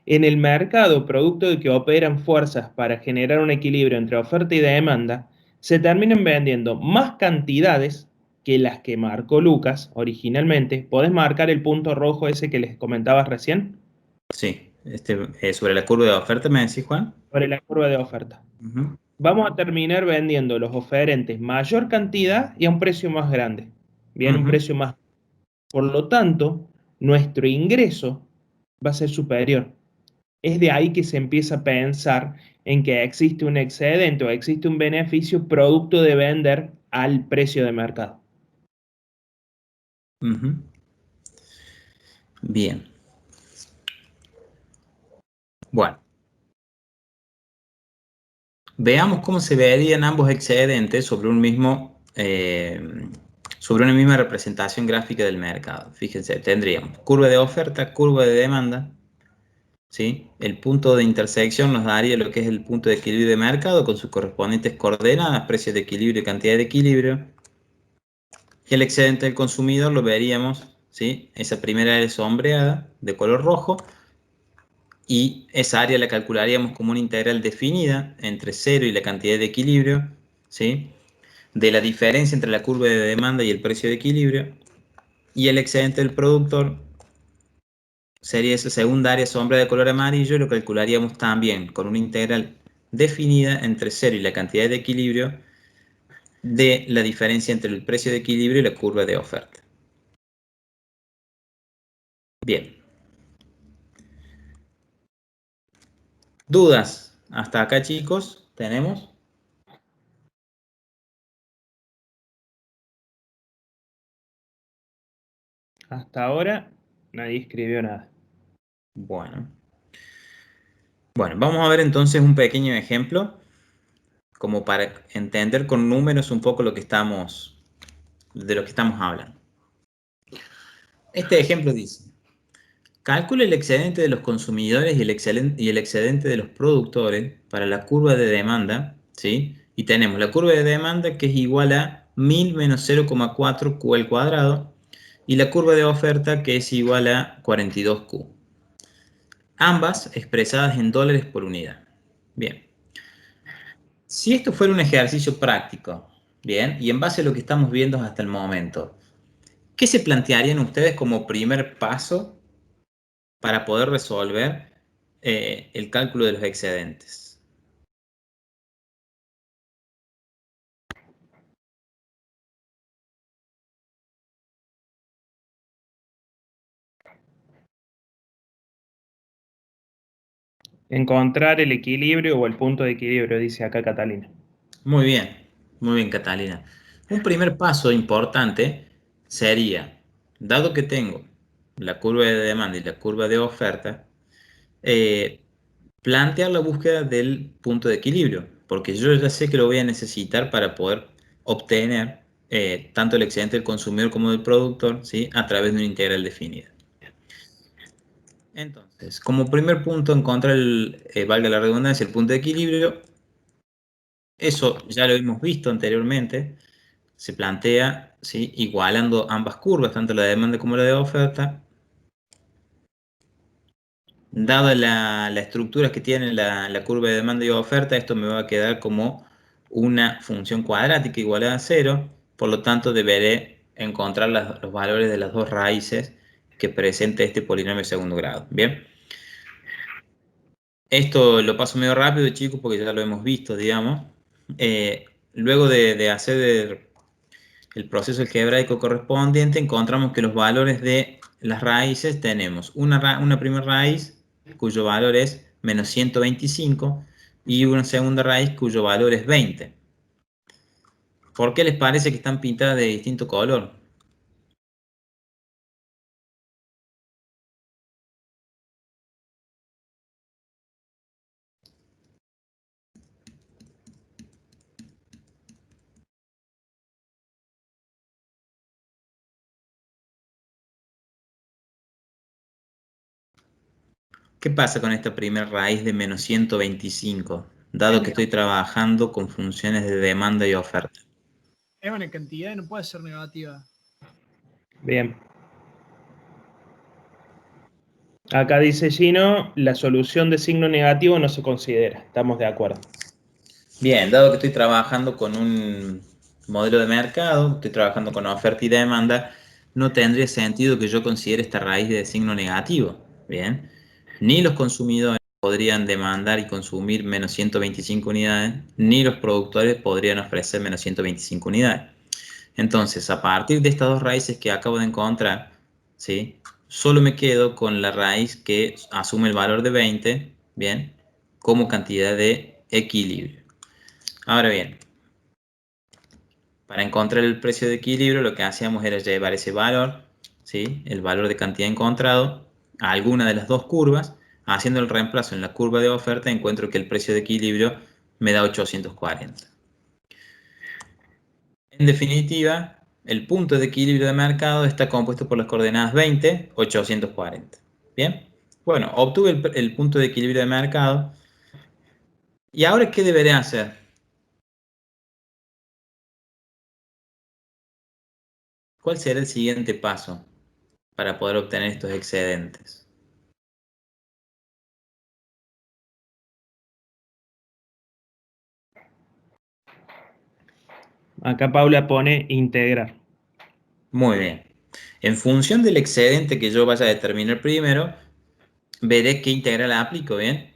en el mercado, producto de que operan fuerzas para generar un equilibrio entre oferta y demanda, se terminan vendiendo más cantidades que las que marcó Lucas originalmente. ¿Podés marcar el punto rojo ese que les comentabas recién? Sí, sobre la curva de oferta, ¿me decís, Juan? Sobre la curva de oferta. Vamos a terminar vendiendo los oferentes mayor cantidad y a un precio más grande. Bien, un precio más. Por lo tanto, nuestro ingreso va a ser superior. Es de ahí que se empieza a pensar en que existe un excedente o existe un beneficio producto de vender al precio de mercado. Bien. Bueno. Veamos cómo se verían ambos excedentes sobre un mismo, sobre una misma representación gráfica del mercado. Fíjense, tendríamos curva de oferta, curva de demanda, ¿sí? El punto de intersección nos daría lo que es el punto de equilibrio de mercado con sus correspondientes coordenadas, precios de equilibrio y cantidad de equilibrio. Y el excedente del consumidor lo veríamos, ¿sí?, esa primera área sombreada de color rojo, y esa área la calcularíamos como una integral definida entre 0 y la cantidad de equilibrio, ¿sí?, de la diferencia entre la curva de demanda y el precio de equilibrio, y el excedente del productor sería esa segunda área sombra de color amarillo, y lo calcularíamos también con una integral definida entre 0 y la cantidad de equilibrio de la diferencia entre el precio de equilibrio y la curva de oferta. Bien. ¿Dudas? Hasta acá, chicos, ¿tenemos? Hasta ahora nadie escribió nada. Bueno. Bueno, vamos a ver entonces un pequeño ejemplo, como para entender con números un poco de lo que estamos hablando. Este ejemplo dice: calcula el excedente de los consumidores y el excedente de los productores para la curva de demanda, ¿sí? Y tenemos la curva de demanda, que es igual a 1000 menos 0,4 Q al cuadrado, y la curva de oferta, que es igual a 42Q. Ambas expresadas en dólares por unidad. Bien. Si esto fuera un ejercicio práctico, bien, y en base a lo que estamos viendo hasta el momento, ¿qué se plantearían ustedes como primer paso para poder resolver el cálculo de los excedentes? Encontrar el equilibrio o el punto de equilibrio, dice acá Catalina. Muy bien, Catalina. Un primer paso importante sería, dado que tengo la curva de demanda y la curva de oferta, plantear la búsqueda del punto de equilibrio, porque yo ya sé que lo voy a necesitar para poder obtener tanto el excedente del consumidor como del productor, ¿sí? A través de una integral definida. Entonces, como primer punto, encontrar valga la redundancia, el punto de equilibrio. Eso ya lo hemos visto anteriormente. Se plantea, ¿sí? Igualando ambas curvas, tanto la de demanda como la de oferta. Dada la estructura que tiene la curva de demanda y oferta, esto me va a quedar como una función cuadrática igualada a 0. Por lo tanto, deberé encontrar los valores de las dos raíces que presenta este polinomio de segundo grado. Bien. Esto lo paso medio rápido, chicos, porque ya lo hemos visto, digamos. Luego de hacer el proceso algebraico correspondiente, encontramos que los valores de las raíces tenemos una primera raíz cuyo valor es menos 125 y una segunda raíz cuyo valor es 20. ¿Por qué les parece que están pintadas de distinto color? ¿Qué pasa con esta primera raíz de menos 125? Dado que estoy trabajando con funciones de demanda y oferta. Es una cantidad y no puede ser negativa. Bien. Acá dice Gino, la solución de signo negativo no se considera. Estamos de acuerdo. Bien, dado que estoy trabajando con un modelo de mercado, estoy trabajando con oferta y demanda, no tendría sentido que yo considere esta raíz de signo negativo. Bien, ni los consumidores podrían demandar y consumir menos 125 unidades, ni los productores podrían ofrecer menos 125 unidades. Entonces, a partir de estas dos raíces que acabo de encontrar, ¿sí? Solo me quedo con la raíz que asume el valor de 20, ¿bien? Como cantidad de equilibrio. Ahora bien, para encontrar el precio de equilibrio, lo que hacíamos era llevar ese valor, ¿sí? El valor de cantidad encontrado, a alguna de las dos curvas. Haciendo el reemplazo en la curva de oferta, encuentro que el precio de equilibrio me da 840. En definitiva, el punto de equilibrio de mercado está compuesto por las coordenadas 20, 840. Bien, bueno, obtuve el punto de equilibrio de mercado. ¿Y ahora qué deberé hacer? ¿Cuál será el siguiente paso para poder obtener estos excedentes? Acá Paula pone integrar. Muy bien. En función del excedente que yo vaya a determinar primero, veré qué integral aplico, ¿bien?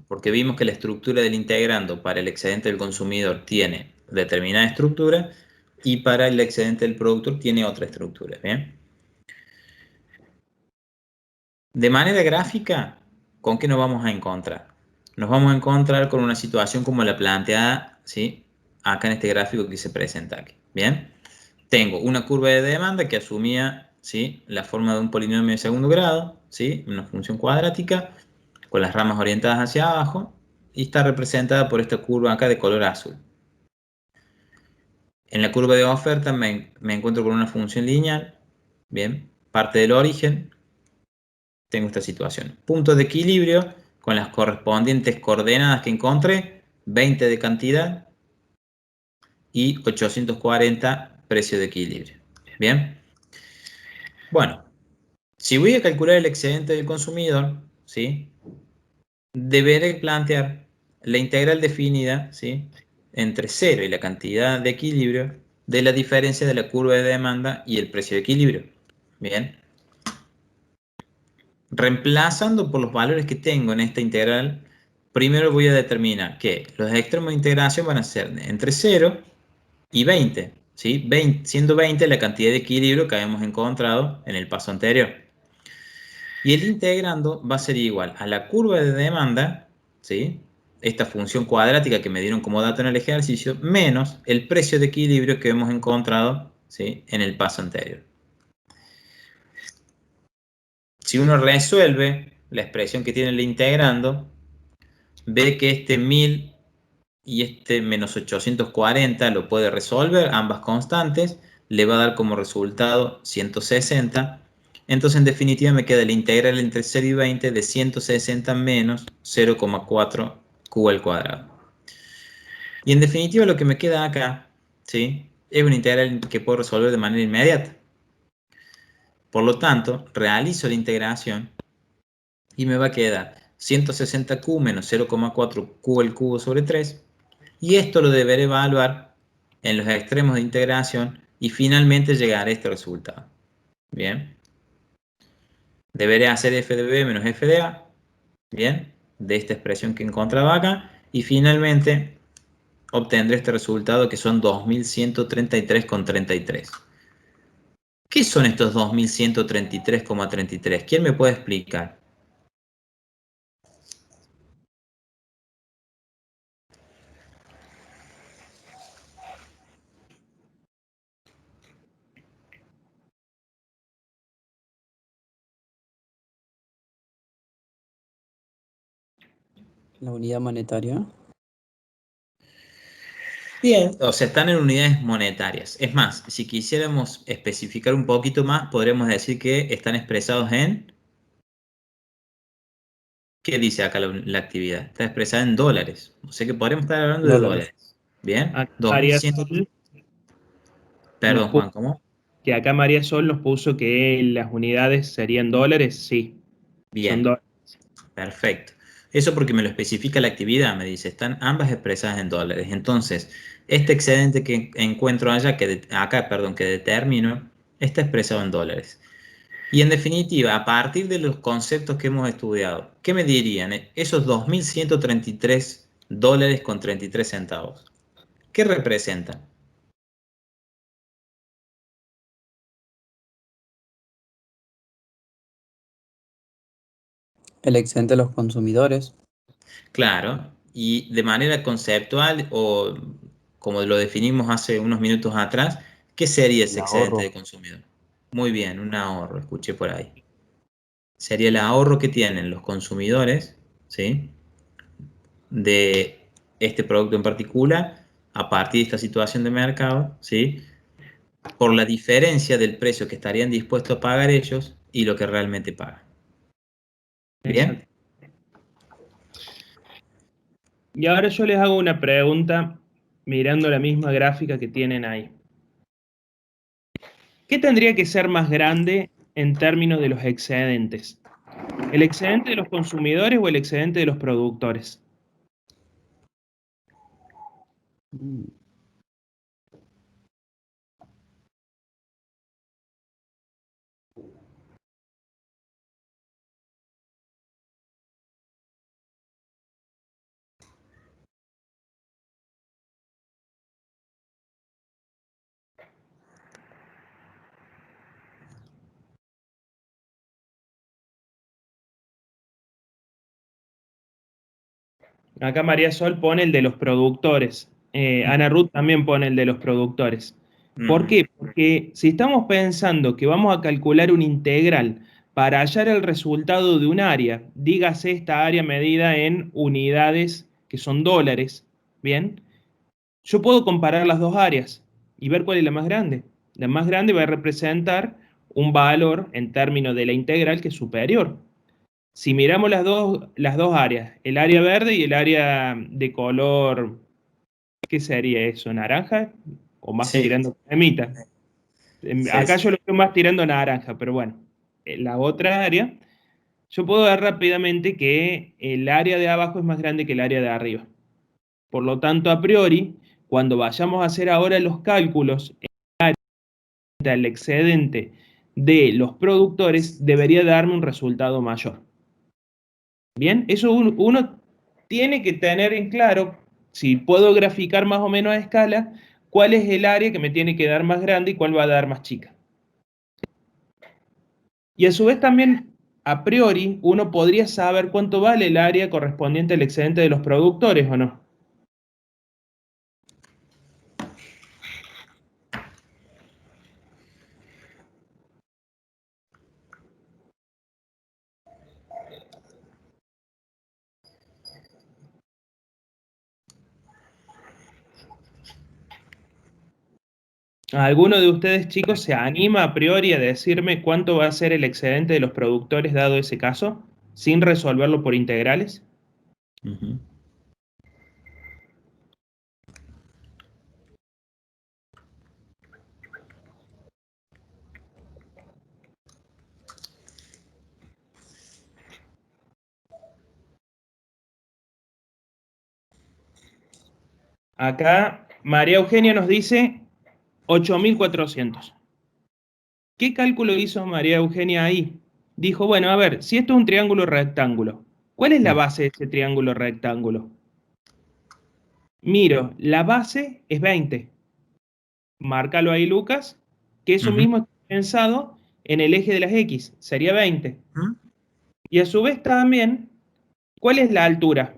Porque vimos que la estructura del integrando para el excedente del consumidor tiene determinada estructura y para el excedente del productor tiene otra estructura, ¿bien? De manera gráfica, ¿con qué nos vamos a encontrar? Nos vamos a encontrar con una situación como la planteada, ¿sí? Acá en este gráfico que se presenta aquí, ¿bien? Tengo una curva de demanda que asumía, ¿sí? La forma de un polinomio de segundo grado, ¿sí? Una función cuadrática con las ramas orientadas hacia abajo y está representada por esta curva acá de color azul. En la curva de oferta me encuentro con una función lineal, ¿bien? Parte del origen, tengo esta situación. Punto de equilibrio con las correspondientes coordenadas que encontré, 20 de cantidad y 840 precio de equilibrio. ¿Bien? Bueno, si voy a calcular el excedente del consumidor, ¿sí? Deberé plantear la integral definida, ¿sí? Entre 0 y la cantidad de equilibrio de la diferencia de la curva de demanda y el precio de equilibrio. Bien. Reemplazando por los valores que tengo en esta integral, primero voy a determinar que los extremos de integración van a ser entre 0 y 20, ¿sí? Siendo 20 la cantidad de equilibrio que habíamos encontrado en el paso anterior. Y el integrando va a ser igual a la curva de demanda, ¿sí? Esta función cuadrática que me dieron como dato en el ejercicio, menos el precio de equilibrio que hemos encontrado, ¿sí? En el paso anterior. Si uno resuelve la expresión que tiene el integrando, ve que este 1000 y este menos 840 lo puede resolver, ambas constantes, le va a dar como resultado 160. Entonces, en definitiva, me queda la integral entre 0 y 20 de 160 menos 0,4 q al cuadrado. Y en definitiva, lo que me queda acá, ¿sí?, es una integral que puedo resolver de manera inmediata. Por lo tanto, realizo la integración y me va a quedar 160q menos 0,4q al cubo sobre 3. Y esto lo deberé evaluar en los extremos de integración y finalmente llegar a este resultado. Bien. Deberé hacer f de b menos f de a. Bien. De esta expresión que encontraba acá. Y finalmente obtendré este resultado que son 2133,33. ¿Qué son estos 2133,33? ¿Quién me puede explicar? La unidad monetaria. Bien, o sea, están en unidades monetarias. Es más, si quisiéramos especificar un poquito más, podríamos decir que están expresados en... ¿Qué dice acá la actividad? Está expresada en dólares. O sea que podríamos estar hablando de Dólares. dólares. Bien, Acá María 2100... Sol nos Perdón, puso Juan, ¿cómo? que acá María Sol nos puso que las unidades serían dólares, sí, son Bien, dólares. perfecto. Eso porque me lo especifica la actividad, me dice, están ambas expresadas en dólares. Entonces, este excedente que encuentro allá, acá, perdón, que determino, está expresado en dólares. Y en definitiva, a partir de los conceptos que hemos estudiado, ¿qué me dirían esos 2.133 dólares con 33 centavos? ¿Qué representan? El excedente de los consumidores. Claro, y de manera conceptual o como lo definimos hace unos minutos atrás, ¿qué sería El ese excedente de ahorro. consumidor? Muy bien, un ahorro, escuché por ahí. Sería el ahorro que tienen los consumidores, ¿sí?, de este producto en particular a partir de esta situación de mercado, ¿sí?, por la diferencia del precio que estarían dispuestos a pagar ellos y lo que realmente pagan. Exacto. ¿Bien? Y ahora yo les hago una pregunta mirando la misma gráfica que tienen ahí. ¿Qué tendría que ser más grande en términos de los excedentes? ¿El excedente de los consumidores o el excedente de los productores? Mm, Acá María Sol pone el de los productores. Ana Ruth también pone el de los productores. ¿Por Ujú. qué? Porque si estamos pensando que vamos a calcular una integral para hallar el resultado de un área, dígase esta área medida en unidades que son dólares, ¿bien? Yo puedo comparar las dos áreas y ver cuál es la más grande. La más grande va a representar un valor en términos de la integral que es superior. Si miramos las dos áreas, el área verde y el área de color, ¿qué sería eso? ¿Naranja? ¿O más Sí, tirando cremita? sí, Acá sí. yo lo veo más tirando naranja, pero bueno, en la otra área, yo puedo ver rápidamente que el área de abajo es más grande que el área de arriba. Por lo tanto, a priori, cuando vayamos a hacer ahora los cálculos, el excedente de los productores debería darme un resultado mayor. Bien, eso uno tiene que tener en claro, si puedo graficar más o menos a escala, cuál es el área que me tiene que dar más grande y cuál va a dar más chica. Y a su vez también, a priori, uno podría saber cuánto vale el área correspondiente al excedente de los productores o no. ¿Alguno de ustedes, chicos, se anima a priori a decirme cuánto va a ser el excedente de los productores dado ese caso, sin resolverlo por integrales? Ujú. Acá María Eugenia nos dice 8.400. ¿Qué cálculo hizo María Eugenia ahí? Dijo, bueno, a ver, si esto es un triángulo rectángulo, ¿cuál es la base de ese triángulo rectángulo? Miro, la base es 20. Márcalo ahí, Lucas, que eso Ujú. mismo está pensado en el eje de las X, sería 20. Ujú. Y a su vez también, ¿cuál es la altura?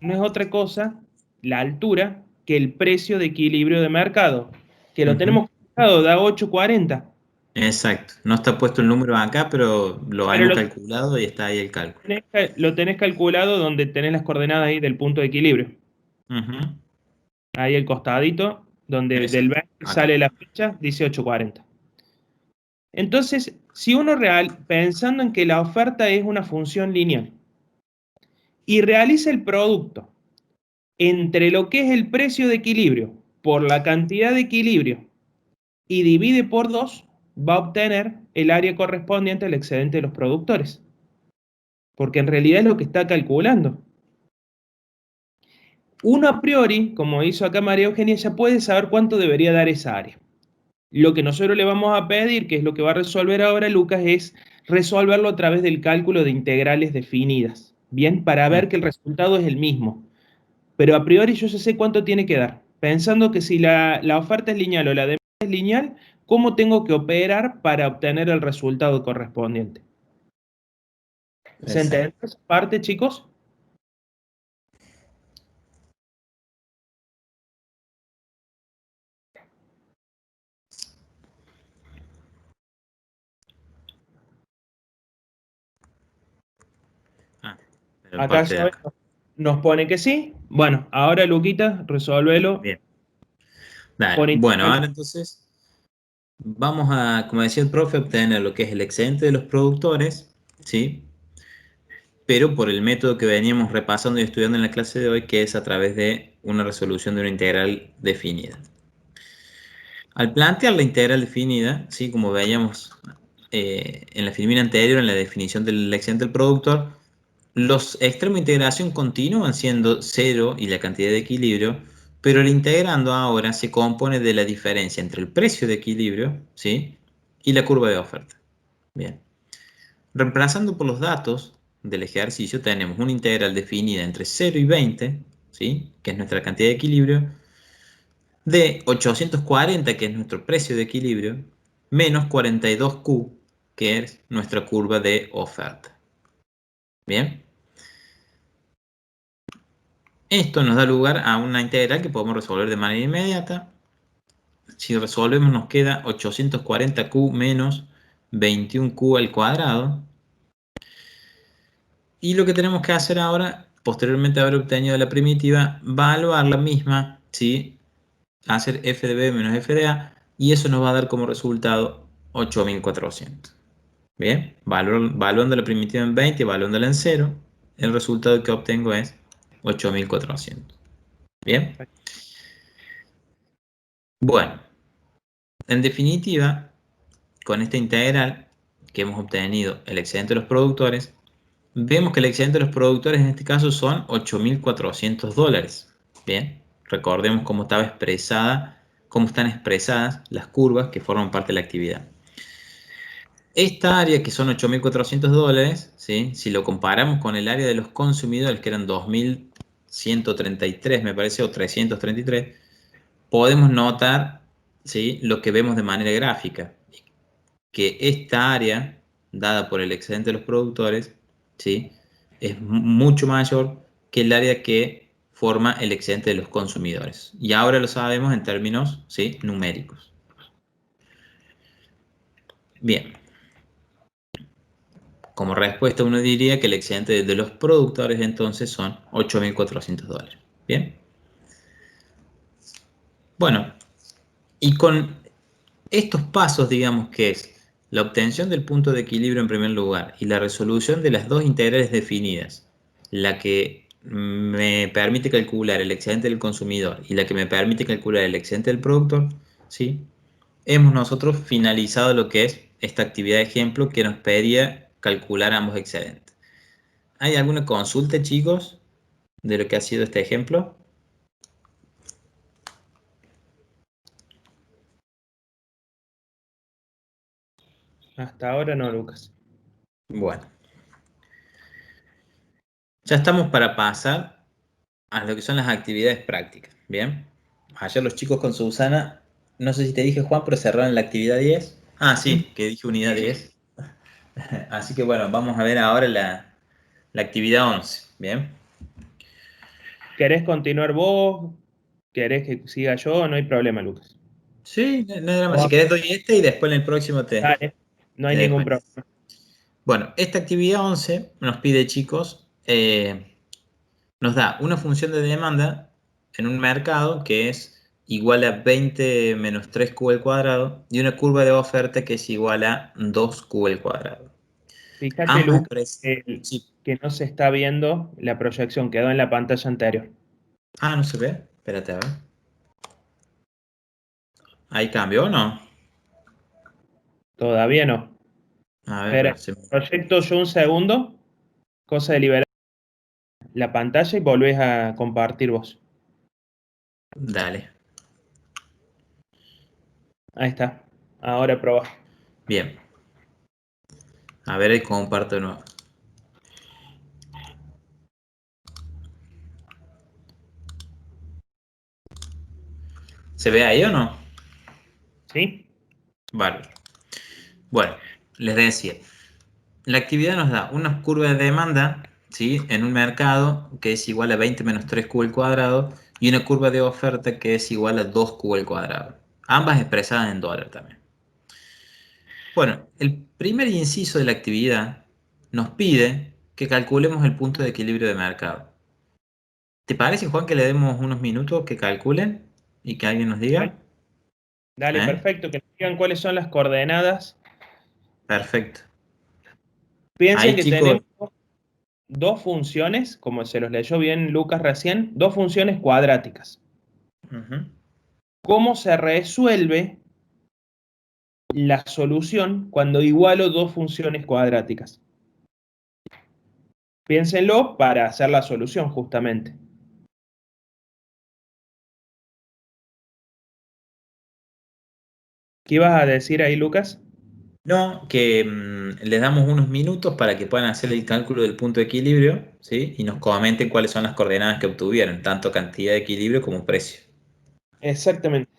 No es otra cosa la altura que el precio de equilibrio de mercado, que lo Ujú. tenemos calculado, da 8.40. Exacto. No está puesto el número acá, pero lo Pero hemos calculado y está ahí el cálculo. lo tenés calculado donde tenés las coordenadas ahí del punto de equilibrio. Ujú. Ahí el costadito, donde del Exacto. 20 Acá. sale la fecha, dice 8.40. Entonces, si uno pensando en que la oferta es una función lineal y realiza el producto entre lo que es el precio de equilibrio por la cantidad de equilibrio y divide por 2, va a obtener el área correspondiente al excedente de los productores, porque en realidad es lo que está calculando. Uno a priori, como hizo acá María Eugenia, ya puede saber cuánto debería dar esa área. Lo que nosotros le vamos a pedir, que es lo que va a resolver ahora Lucas, es resolverlo a través del cálculo de integrales definidas, ¿bien? Para ver que el resultado es el mismo. Pero a priori yo ya sé cuánto tiene que dar. Pensando que si la oferta es lineal o la demanda es lineal, ¿cómo tengo que operar para obtener el resultado correspondiente? ¿Se Exacto. entiende esa parte, chicos? Ah, pero Acá parte de Zoe acá. nos pone que sí. Bueno, ahora Luquita, resuélvelo Bien. Dale. por Bueno, integral. ahora entonces vamos a, como decía el profe, obtener lo que es el excedente de los productores, ¿sí? Pero por el método que veníamos repasando y estudiando en la clase de hoy, que es a través de una resolución de una integral definida. Al plantear la integral definida, ¿sí? Como veíamos en la filmina anterior, en la definición del excedente del productor, los extremos de integración continúan siendo 0 y la cantidad de equilibrio, pero el integrando ahora se compone de la diferencia entre el precio de equilibrio, ¿sí? Y la curva de oferta. Bien. Reemplazando por los datos del ejercicio, tenemos una integral definida entre 0 y 20, ¿sí? Que es nuestra cantidad de equilibrio, de 840, que es nuestro precio de equilibrio, menos 42Q, que es nuestra curva de oferta. Bien. Esto nos da lugar a una integral que podemos resolver de manera inmediata. Si resolvemos nos queda 840Q menos 21Q al cuadrado. Y lo que tenemos que hacer ahora, posteriormente a haber obtenido la primitiva, evaluar la misma, ¿sí? Hacer f de b menos f de a, y eso nos va a dar como resultado 8400. Bien, evaluando la primitiva en 20, evaluándola en 0, el resultado que obtengo es 8400. Bien, bueno, en definitiva, con esta integral que hemos obtenido el excedente de los productores, vemos que el excedente de los productores en este caso son $8.400. Bien, recordemos cómo cómo están expresadas las curvas que forman parte de la actividad. Esta área, que son $8.400, ¿sí? Si lo comparamos con el área de los consumidores, que eran 2.133, me parece, o 333, podemos notar, ¿sí? Lo que vemos de manera gráfica, que esta área, dada por el excedente de los productores, ¿sí? Es mucho mayor que el área que forma el excedente de los consumidores. Y ahora lo sabemos en términos, ¿sí? Numéricos. Bien. como respuesta uno diría que el excedente de los productores entonces son $8.400. ¿Bien? Bueno, y con estos pasos, digamos que es la obtención del punto de equilibrio en primer lugar y la resolución de las dos integrales definidas, la que me permite calcular el excedente del consumidor y la que me permite calcular el excedente del productor, ¿sí? Hemos nosotros finalizado lo que es esta actividad de ejemplo que nos pedía calcular ambos excedentes. ¿Hay alguna consulta, chicos, de lo que ha sido este ejemplo? Hasta ahora no, Lucas. Bueno, ya estamos para pasar a lo que son las actividades prácticas. Bien, ayer los chicos con Susana, no sé si te dije, Juan, pero cerraron la actividad 10. Ah, sí, que dije unidad 10. Así que bueno, vamos a ver ahora la actividad 11. Bien. ¿Querés continuar vos? ¿Querés que siga yo? No hay problema, Lucas. Sí, no hay drama. Si querés doy este y después en el próximo Dale, no hay te dejo. ningún problema. Bueno, esta actividad 11 nos pide, chicos, nos da una función de demanda en un mercado que es igual a 20 menos 3Q al cuadrado y una curva de oferta que es igual a 2Q al cuadrado. Fíjate, Ambas Lucas, sí. que no se está viendo la proyección, quedó en la pantalla anterior. Ah, no se ve. Espérate, a ver. ¿Ahí cambió o no? Todavía no. A ver, Espera, proyecto yo un segundo, cosa de liberar la pantalla y volvés a compartir vos. dale. Ahí está. Ahora probá. Bien. A ver, ahí comparto de nuevo. ¿Se ve ahí o no? ¿Sí? Vale. Bueno, les decía, la actividad nos da una curva de demanda, ¿sí? En un mercado que es igual a 20 menos 3Q al cuadrado y una curva de oferta que es igual a 2Q al cuadrado. Ambas expresadas en dólar también. Bueno, el primer inciso de la actividad nos pide que calculemos el punto de equilibrio de mercado. ¿Te parece, Juan, que le demos unos minutos que calculen y que alguien nos diga? Dale, ¿Eh? perfecto. Que nos digan cuáles son las coordenadas. Perfecto. Piensen Ahí, que chicos. tenemos dos funciones, como se los leyó bien Lucas recién, dos funciones cuadráticas. Ujú. ¿Cómo se resuelve la solución cuando igualo dos funciones cuadráticas? Piénsenlo para hacer la solución, justamente. ¿Qué ibas a decir ahí, Lucas? No, que les damos unos minutos para que puedan hacer el cálculo del punto de equilibrio, ¿sí? Y nos comenten cuáles son las coordenadas que obtuvieron, tanto cantidad de equilibrio como precio. Exactamente.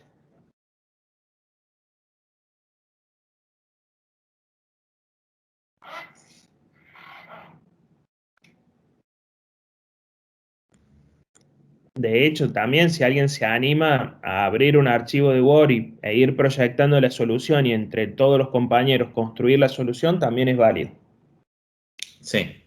De hecho, también si alguien se anima a abrir un archivo de Word e ir proyectando la solución y entre todos los compañeros construir la solución, también es válido. Sí.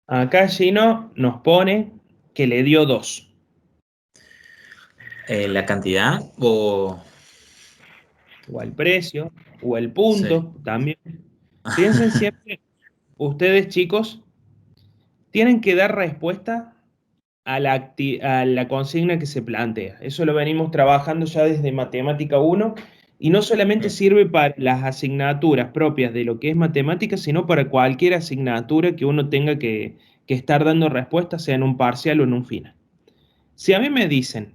Acá Gino nos pone que le dio 2. ¿La cantidad o...? O al precio, o el Sí. punto, también. Piensen siempre, ustedes chicos, tienen que dar respuesta a la consigna que se plantea. Eso lo venimos trabajando ya desde Matemática 1 Y no solamente sirve para las asignaturas propias de lo que es matemática, sino para cualquier asignatura que uno tenga que estar dando respuesta, sea en un parcial o en un final. Si a mí me dicen,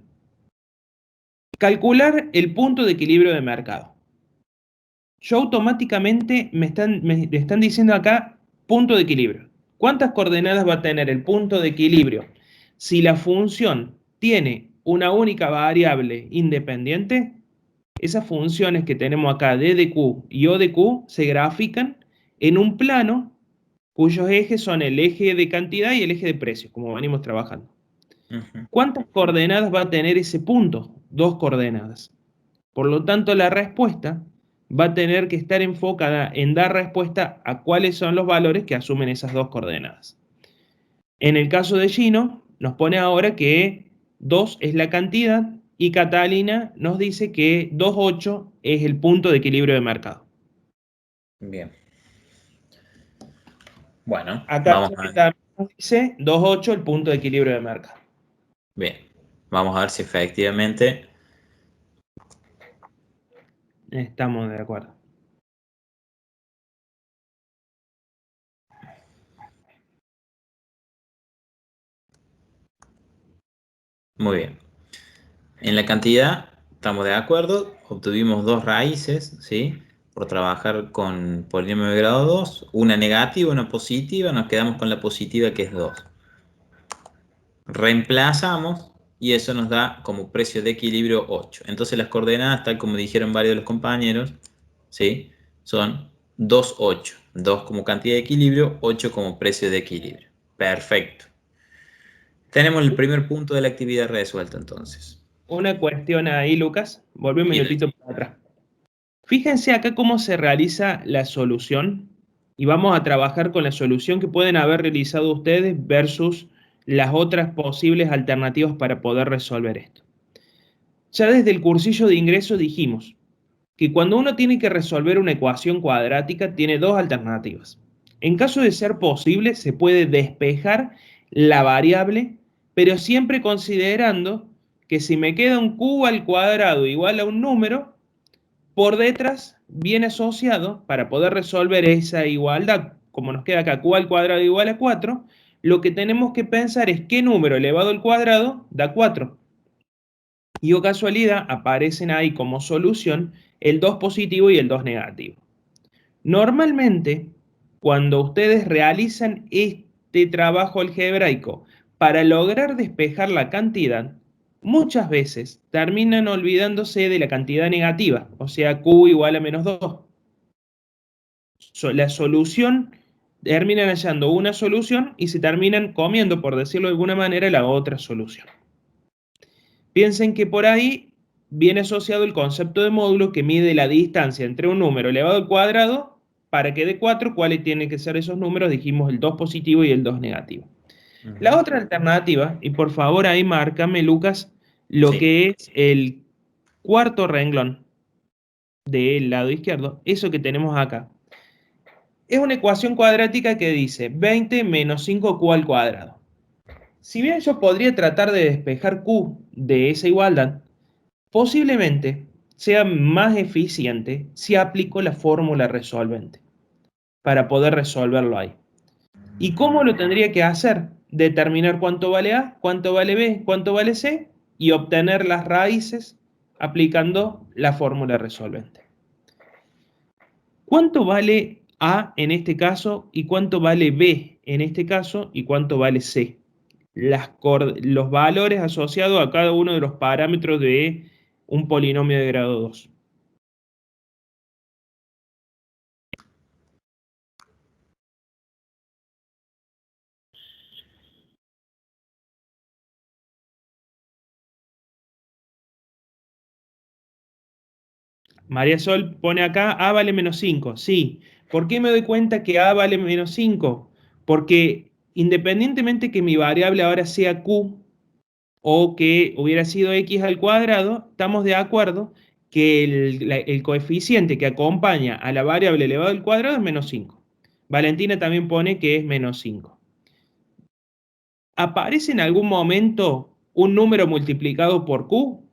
calcular el punto de equilibrio de mercado, yo automáticamente me están diciendo acá punto de equilibrio. ¿Cuántas coordenadas va a tener el punto de equilibrio si la función tiene una única variable independiente? Esas funciones que tenemos acá, d de q y o de q, se grafican en un plano cuyos ejes son el eje de cantidad y el eje de precio, como venimos trabajando. ¿Cuántas coordenadas va a tener ese punto? 2 coordenadas. Por lo tanto, la respuesta va a tener que estar enfocada en dar respuesta a cuáles son los valores que asumen esas 2 coordenadas. En el caso de Gino, nos pone ahora que 2 es la cantidad y Catalina nos dice que 2,8 es el punto de equilibrio de mercado. Bien. Bueno, Acá vamos a ver. también nos dice 2,8 el punto de equilibrio de mercado. Bien, vamos a ver si efectivamente Estamos de acuerdo. muy bien. En la cantidad estamos de acuerdo, obtuvimos 2 raíces, ¿sí? Por trabajar con polinomio de grado 2, una negativa, una positiva, nos quedamos con la positiva que es 2. Reemplazamos y eso nos da como precio de equilibrio 8. Entonces las coordenadas, tal como dijeron varios de los compañeros, ¿sí? Son 2, 8. 2 como cantidad de equilibrio, 8 como precio de equilibrio. Perfecto. Tenemos el primer punto de la actividad resuelto entonces. Una cuestión ahí, Lucas. Volví un Bien. minutito para atrás. Fíjense acá cómo se realiza la solución y vamos a trabajar con la solución que pueden haber realizado ustedes versus las otras posibles alternativas para poder resolver esto. Ya desde el cursillo de ingreso dijimos que cuando uno tiene que resolver una ecuación cuadrática tiene 2 alternativas. En caso de ser posible, se puede despejar la variable, pero siempre considerando que si me queda un q al cuadrado igual a un número, por detrás viene asociado, para poder resolver esa igualdad, como nos queda acá q al cuadrado igual a 4, lo que tenemos que pensar es qué número elevado al cuadrado da 4. Y o casualidad aparecen ahí como solución el 2 positivo y el 2 negativo. Normalmente, cuando ustedes realizan este trabajo algebraico para lograr despejar la cantidad, muchas veces terminan olvidándose de la cantidad negativa, o sea, q igual a menos 2. La solución, terminan hallando una solución y se terminan comiendo, por decirlo de alguna manera, la otra solución. Piensen que por ahí viene asociado el concepto de módulo que mide la distancia entre un número elevado al cuadrado para que dé 4, ¿cuáles tienen que ser esos números? Dijimos el 2 positivo y el 2 negativo. La otra alternativa, y por favor ahí márcame, Lucas, lo que es el cuarto renglón del lado izquierdo, eso que tenemos acá. Es una ecuación cuadrática que dice 20 menos 5q al cuadrado. Si bien yo podría tratar de despejar q de esa igualdad, posiblemente sea más eficiente si aplico la fórmula resolvente para poder resolverlo ahí. ¿Y cómo lo tendría que hacer? Determinar cuánto vale A, cuánto vale B, cuánto vale C y obtener las raíces aplicando la fórmula resolvente. ¿Cuánto vale A en este caso y cuánto vale B en este caso y cuánto vale C? Los valores asociados a cada uno de los parámetros de un polinomio de grado 2. María Sol pone acá A vale menos 5. Sí. ¿Por qué me doy cuenta que A vale menos 5? Porque independientemente que mi variable ahora sea Q o que hubiera sido X al cuadrado, estamos de acuerdo que el coeficiente que acompaña a la variable elevado al cuadrado es menos 5. Valentina también pone que es menos 5. ¿Aparece en algún momento un número multiplicado por Q?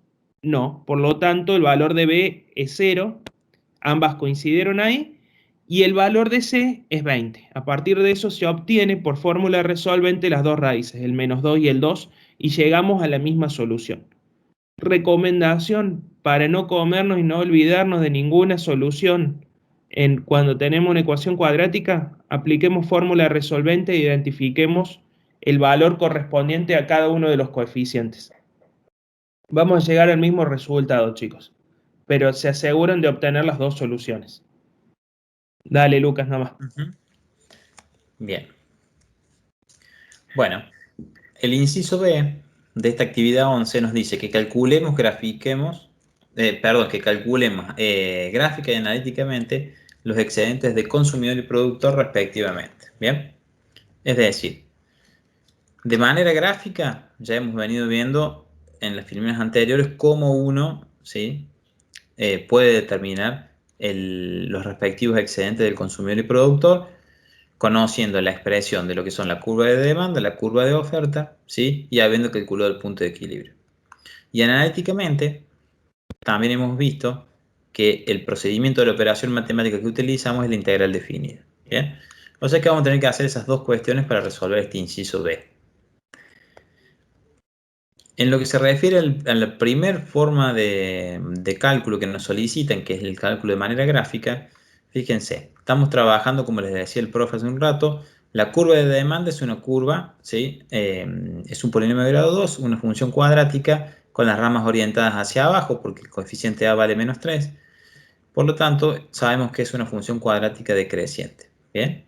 No, por lo tanto el valor de B es 0, ambas coincidieron ahí, y el valor de C es 20. A partir de eso se obtiene por fórmula resolvente las dos raíces, el menos 2 y el 2, y llegamos a la misma solución. Recomendación para no comernos y no olvidarnos de ninguna solución cuando tenemos una ecuación cuadrática, apliquemos fórmula resolvente e identifiquemos el valor correspondiente a cada uno de los coeficientes. Vamos a llegar al mismo resultado, chicos, pero se aseguran de obtener las dos soluciones. Dale, Lucas, nada más. Bien. Bueno, el inciso B de esta actividad 11 nos dice que calculemos, que calculemos gráfica y analíticamente los excedentes de consumidor y productor respectivamente. Bien, es decir, de manera gráfica ya hemos venido viendo en las filmes anteriores cómo uno, ¿sí?, puede determinar los respectivos excedentes del consumidor y productor, conociendo la expresión de lo que son la curva de demanda, la curva de oferta, ¿sí?, y habiendo calculado el punto de equilibrio. Y analíticamente, también hemos visto que el procedimiento de la operación matemática que utilizamos es la integral definida. ¿Bien? O sea que vamos a tener que hacer esas dos cuestiones para resolver este inciso B. En lo que se refiere a la primera forma de cálculo que nos solicitan, que es el cálculo de manera gráfica, fíjense, estamos trabajando, como les decía el profe hace un rato, la curva de demanda es una curva, ¿sí? Es un polinomio de grado 2, una función cuadrática con las ramas orientadas hacia abajo, porque el coeficiente A vale menos 3. Por lo tanto, sabemos que es una función cuadrática decreciente. ¿Bien?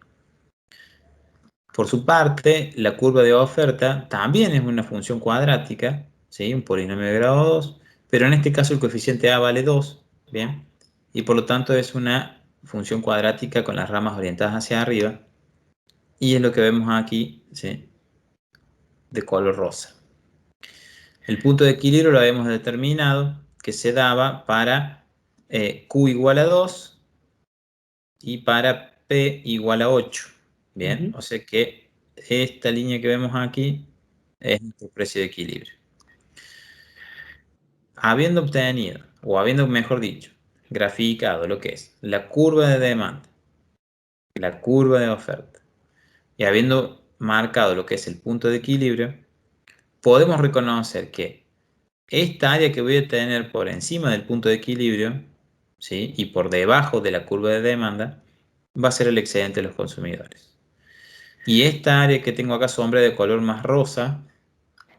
Por su parte, la curva de oferta también es una función cuadrática, ¿sí?, un polinomio de grado 2, pero en este caso el coeficiente A vale 2, ¿bien? Y por lo tanto es una función cuadrática con las ramas orientadas hacia arriba, y es lo que vemos aquí, ¿sí?, de color rosa. El punto de equilibrio lo habíamos determinado, que se daba para Q igual a 2 y para P igual a 8. Bien, o sea que esta línea que vemos aquí es nuestro precio de equilibrio. Habiendo obtenido, o habiendo, mejor dicho, graficado lo que es la curva de demanda, la curva de oferta, y habiendo marcado lo que es el punto de equilibrio, podemos reconocer que esta área que voy a tener por encima del punto de equilibrio, ¿sí?, y por debajo de la curva de demanda, va a ser el excedente de los consumidores. Y esta área que tengo acá, sombra de color más rosa,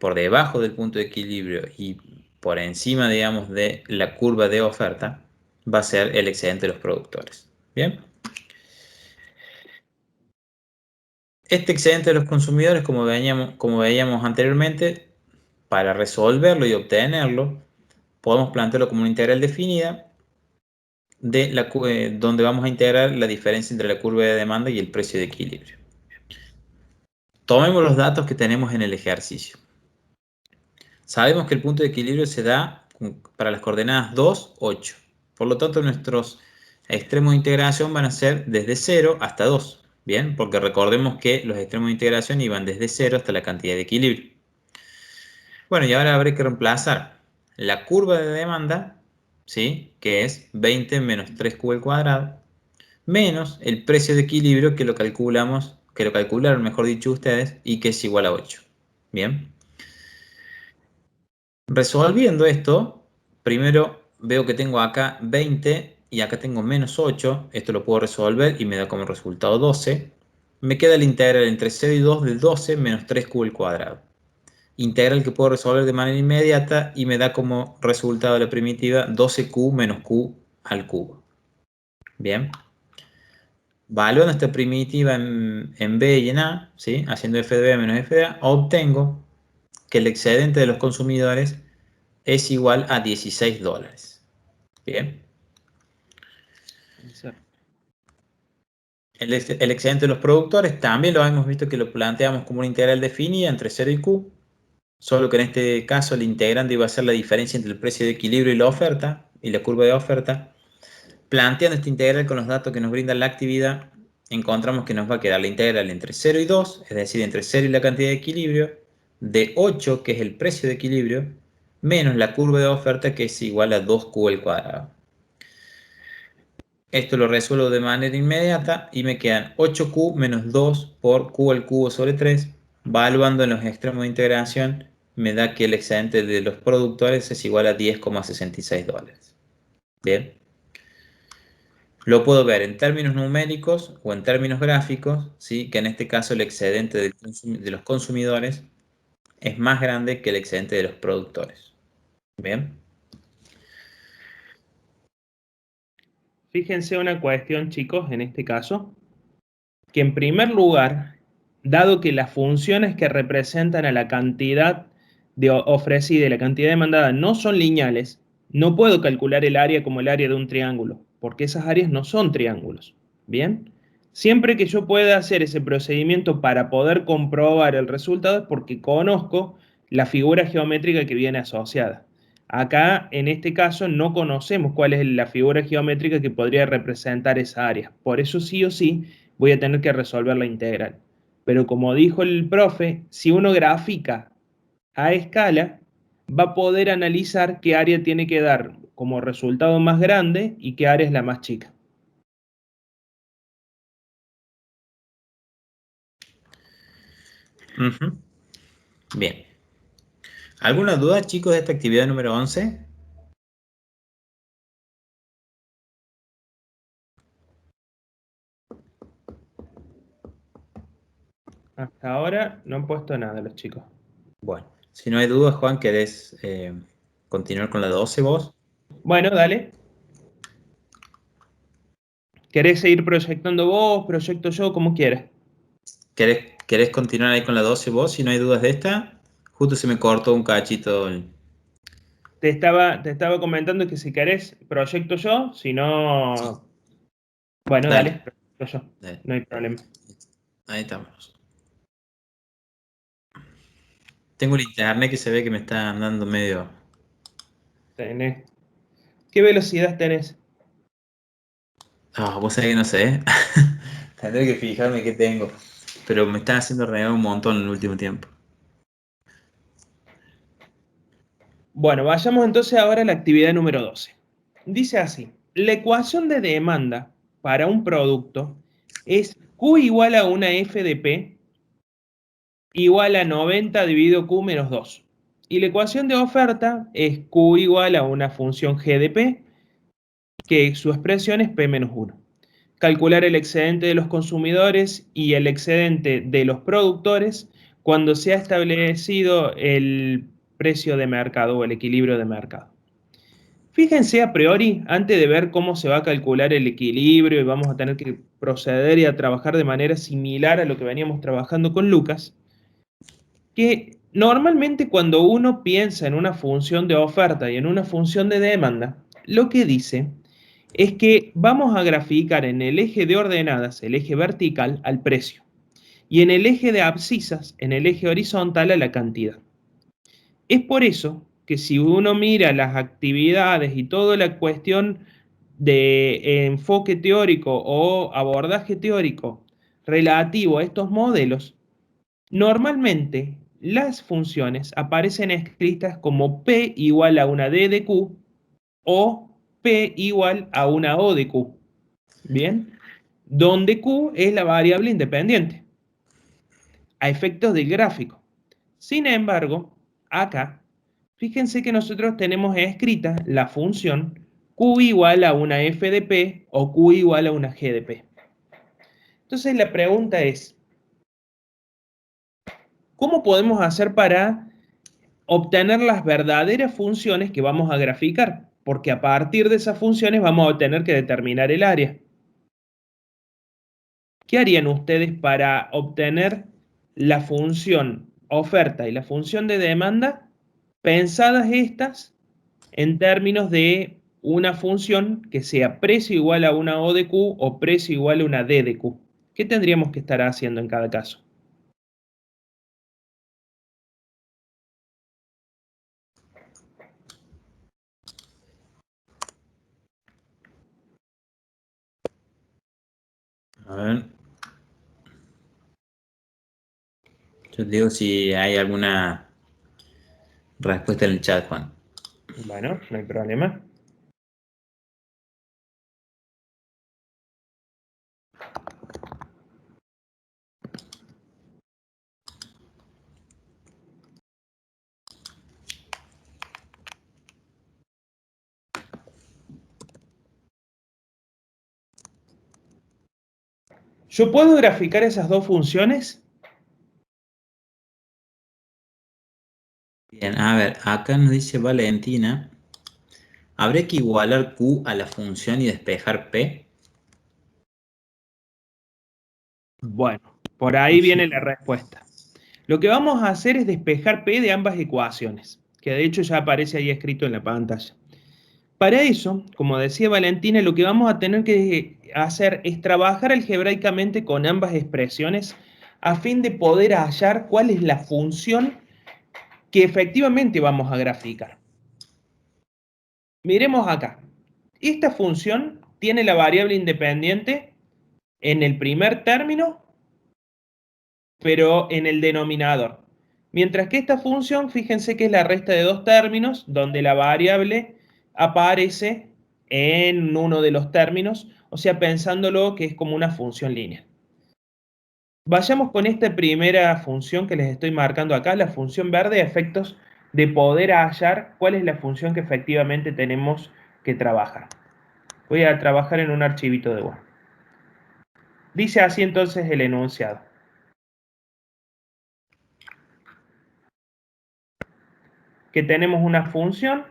por debajo del punto de equilibrio y por encima, digamos, de la curva de oferta, va a ser el excedente de los productores. ¿Bien? Este excedente de los consumidores, como veíamos anteriormente, para resolverlo y obtenerlo, podemos plantearlo como una integral definida donde vamos a integrar la diferencia entre la curva de demanda y el precio de equilibrio. Tomemos los datos que tenemos en el ejercicio. Sabemos que el punto de equilibrio se da para las coordenadas 2, 8. Por lo tanto, nuestros extremos de integración van a ser desde 0 hasta 2. Bien, porque recordemos que los extremos de integración iban desde 0 hasta la cantidad de equilibrio. Bueno, y ahora habrá que reemplazar la curva de demanda, ¿sí?, que es 20 menos 3q al cuadrado, menos el precio de equilibrio que lo calcularon, mejor dicho, ustedes, y que es igual a 8. Bien. Resolviendo esto, primero veo que tengo acá 20 y acá tengo menos 8. Esto lo puedo resolver y me da como resultado 12. Me queda la integral entre 0 y 2 del 12 menos 3q al cuadrado. Integral que puedo resolver de manera inmediata y me da como resultado de la primitiva 12q menos q al cubo. Bien. Valuando esta primitiva en B y en A, ¿sí?, haciendo f de B menos f de A, obtengo que el excedente de los consumidores es igual a $16. Bien. El excedente de los productores también lo hemos visto que lo planteamos como una integral definida entre 0 y Q, solo que en este caso el integrante iba a ser la diferencia entre el precio de equilibrio y la oferta, y la curva de oferta. Planteando esta integral con los datos que nos brinda la actividad, encontramos que nos va a quedar la integral entre 0 y 2, es decir, entre 0 y la cantidad de equilibrio, de 8, que es el precio de equilibrio, menos la curva de oferta, que es igual a 2q al cuadrado. Esto lo resuelvo de manera inmediata y me quedan 8Q menos 2 por Q al cubo sobre 3. Valuando en los extremos de integración, me da que el excedente de los productores es igual a $10,66. Bien. Lo puedo ver en términos numéricos o en términos gráficos, ¿sí? Que en este caso el excedente de los consumidores es más grande que el excedente de los productores. Bien. Fíjense una cuestión, chicos, en este caso, que en primer lugar, dado que las funciones que representan a la cantidad ofrecida y la cantidad demandada no son lineales, no puedo calcular el área como el área de un triángulo, porque esas áreas no son triángulos. ¿Bien? Siempre que yo pueda hacer ese procedimiento para poder comprobar el resultado es porque conozco la figura geométrica que viene asociada. Acá, en este caso, no conocemos cuál es la figura geométrica que podría representar esa área. Por eso sí o sí voy a tener que resolver la integral. Pero como dijo el profe, si uno grafica a escala, va a poder analizar qué área tiene que dar como resultado más grande y qué área es la más chica. Bien. ¿Alguna duda, chicos, de esta actividad número 11? Hasta ahora no han puesto nada los chicos. Bueno, si no hay dudas, Juan, ¿querés continuar con la 12 vos? Bueno, dale. ¿Querés seguir proyectando vos? ¿Proyecto yo? Como quieras. ¿Querés continuar ahí con la 12 vos? Si no hay dudas de esta, justo se me cortó un cachito. Te estaba comentando que si querés, proyecto yo. Si no, bueno, dale, Dale, proyecto yo. dale. No hay problema. Ahí estamos. Tengo el internet que se ve que me está andando medio... Tenés. ¿Qué velocidad tenés? Ah, vos sabés que no sé. Tendré que fijarme qué tengo. Pero me están haciendo renegar un montón en el último tiempo. Bueno, vayamos entonces ahora a la actividad número 12. Dice así, la ecuación de demanda para un producto es Q igual a una F de P igual a 90 dividido Q menos 2. Y la ecuación de oferta es Q igual a una función G de P, que su expresión es P menos 1. Calcular el excedente de los consumidores y el excedente de los productores cuando se ha establecido el precio de mercado o el equilibrio de mercado. Fíjense a priori, antes de ver cómo se va a calcular el equilibrio y vamos a tener que proceder y a trabajar de manera similar a lo que veníamos trabajando con Lucas, que normalmente cuando uno piensa en una función de oferta y en una función de demanda, lo que dice es que vamos a graficar en el eje de ordenadas, el eje vertical, al precio, y en el eje de abscisas, en el eje horizontal, a la cantidad. Es por eso que si uno mira las actividades y toda la cuestión de enfoque teórico o abordaje teórico relativo a estos modelos, normalmente las funciones aparecen escritas como P igual a una D de Q o P igual a una O de Q. ¿Bien? Donde Q es la variable independiente a efectos del gráfico. Sin embargo, acá, fíjense que nosotros tenemos escrita la función Q igual a una F de P o Q igual a una G de P. Entonces la pregunta es, ¿cómo podemos hacer para obtener las verdaderas funciones que vamos a graficar? Porque a partir de esas funciones vamos a tener que determinar el área. ¿Qué harían ustedes para obtener la función oferta y la función de demanda, pensadas estas en términos de una función que sea precio igual a una O de Q o precio igual a una D de Q? ¿Qué tendríamos que estar haciendo en cada caso? A ver. Yo te digo si hay alguna respuesta en el chat, Juan. Bueno, no hay problema. ¿Yo puedo graficar esas dos funciones? Bien, a ver, acá nos dice Valentina, ¿habría que igualar Q a la función y despejar P? Bueno, por ahí viene la respuesta. Lo que vamos a hacer es despejar P de ambas ecuaciones, que de hecho ya aparece ahí escrito en la pantalla. Para eso, como decía Valentina, lo que vamos a tener que hacer es trabajar algebraicamente con ambas expresiones a fin de poder hallar cuál es la función que efectivamente vamos a graficar. Miremos acá. Esta función tiene la variable independiente en el primer término, pero en el denominador. Mientras que esta función, fíjense que es la resta de dos términos, donde la variable aparece en uno de los términos, o sea, pensándolo que es como una función lineal. Vayamos con esta primera función que les estoy marcando acá, la función verde, a efectos de poder hallar cuál es la función que efectivamente tenemos que trabajar. Voy a trabajar en un archivito de Word. Dice así entonces el enunciado. Que tenemos una función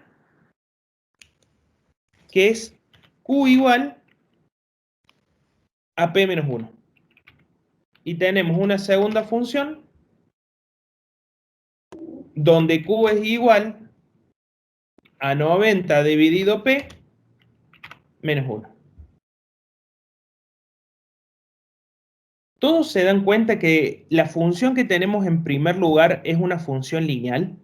que es Q igual a P menos 1. Y tenemos una segunda función donde Q es igual a 90 dividido P menos 1. Todos se dan cuenta que la función que tenemos en primer lugar es una función lineal.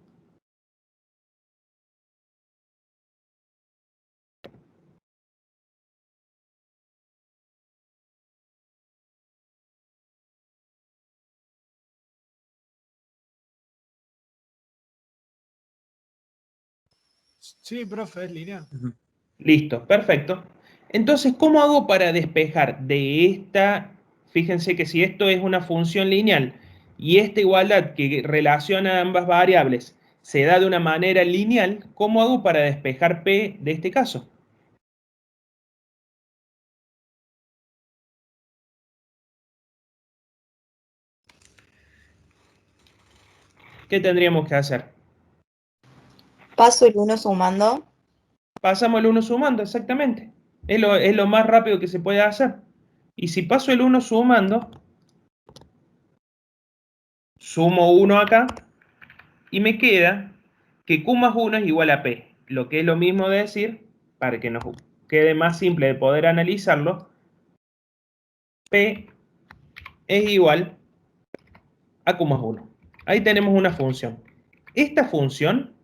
Sí, profe, es lineal. Listo, perfecto. Entonces, ¿cómo hago para despejar de esta? Fíjense que si esto es una función lineal y esta igualdad que relaciona ambas variables se da de una manera lineal, ¿cómo hago para despejar P de este caso? ¿Qué tendríamos que hacer? Paso el 1 sumando. Pasamos el 1 sumando, exactamente. Es lo más rápido que se puede hacer. Y si paso el 1 sumando, sumo 1 acá y me queda que Q más 1 es igual a P. Lo que es lo mismo de decir, para que nos quede más simple de poder analizarlo, P es igual a Q más 1. Ahí tenemos una función. Esta función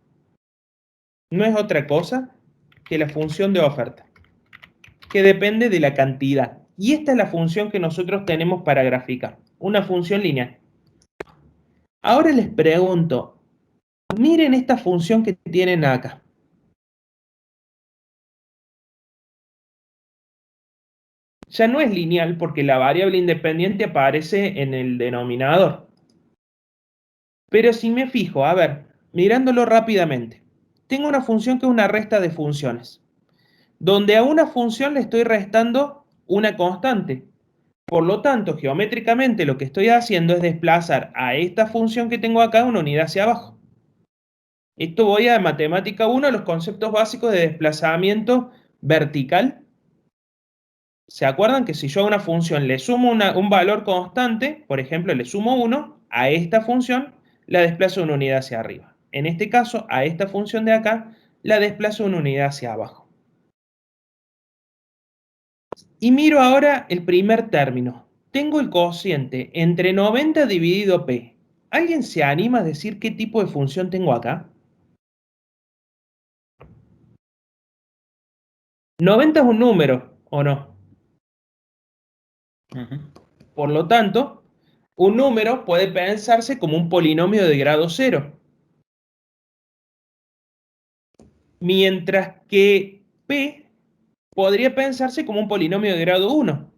no es otra cosa que la función de oferta, que depende de la cantidad. Y esta es la función que nosotros tenemos para graficar, una función lineal. Ahora les pregunto, miren esta función que tienen acá. Ya no es lineal porque la variable independiente aparece en el denominador. Pero si me fijo, a ver, mirándolo rápidamente, tengo una función que es una resta de funciones, donde a una función le estoy restando una constante. Por lo tanto, geométricamente lo que estoy haciendo es desplazar a esta función que tengo acá una unidad hacia abajo. Esto voy a matemática 1, los conceptos básicos de desplazamiento vertical. ¿Se acuerdan que si yo a una función le sumo un valor constante, por ejemplo, le sumo 1, a esta función la desplazo una unidad hacia arriba? En este caso, a esta función de acá la desplazo una unidad hacia abajo. Y miro ahora el primer término. Tengo el cociente entre 90 dividido P. ¿Alguien se anima a decir qué tipo de función tengo acá? 90 es un número, ¿o no? Por lo tanto, un número puede pensarse como un polinomio de grado 0. Mientras que P podría pensarse como un polinomio de grado 1.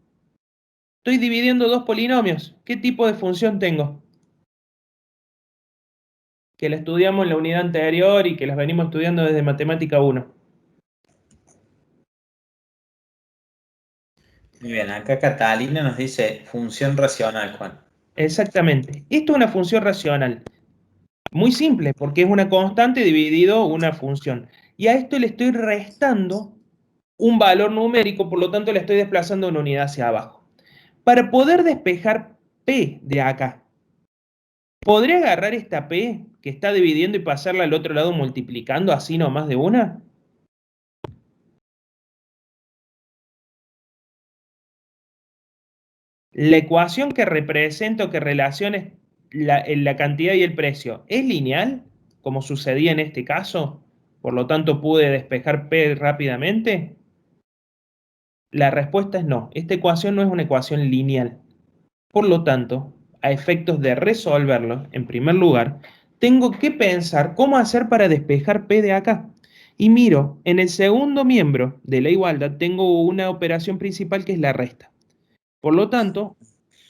Estoy dividiendo dos polinomios. ¿Qué tipo de función tengo? Que la estudiamos en la unidad anterior y que las venimos estudiando desde matemática 1. Muy bien, acá Catalina nos dice función racional, Juan. Exactamente. Esto es una función racional. Muy simple, porque es una constante dividido una función. Y a esto le estoy restando un valor numérico, por lo tanto le estoy desplazando una unidad hacia abajo. Para poder despejar P de acá, ¿podría agarrar esta P que está dividiendo y pasarla al otro lado multiplicando así nomás de una? La ecuación que representa o que relaciona la cantidad y el precio es lineal, como sucedía en este caso, por lo tanto pude despejar P rápidamente. La respuesta es no, esta ecuación no es una ecuación lineal. Por lo tanto, a efectos de resolverlo, en primer lugar, tengo que pensar cómo hacer para despejar P de acá. Y miro, en el segundo miembro de la igualdad tengo una operación principal que es la resta. Por lo tanto,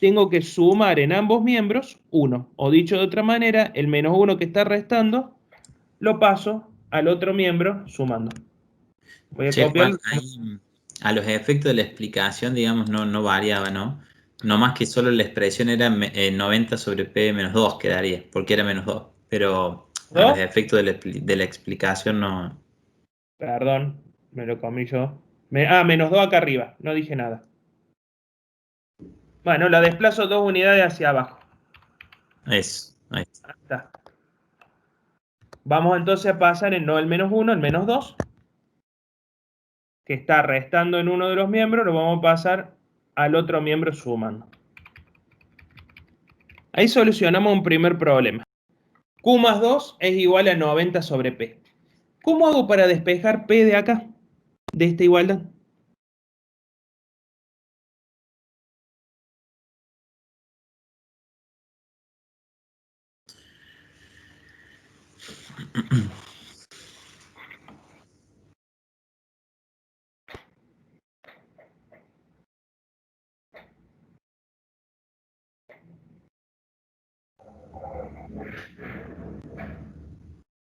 tengo que sumar en ambos miembros 1. O dicho de otra manera, el menos 1 que está restando, lo paso al otro miembro sumando. Voy a Che, Juan, copiarlo. ahí, a los efectos de la explicación, digamos, no variaba, ¿no? No más que solo la expresión era 90 sobre P menos 2 quedaría, porque era menos 2. Pero a los ¿2? efectos de la explicación no. Perdón, me lo comí yo. Menos 2 acá arriba, no dije nada. Bueno, la desplazo 2 unidades hacia abajo. Eso, ahí está. Ahí está. Vamos entonces a pasar no el menos 1, el menos 2, que está restando en uno de los miembros, lo vamos a pasar al otro miembro sumando. Ahí solucionamos un primer problema. Q más 2 es igual a 90 sobre P. ¿Cómo hago para despejar P de acá, de esta igualdad?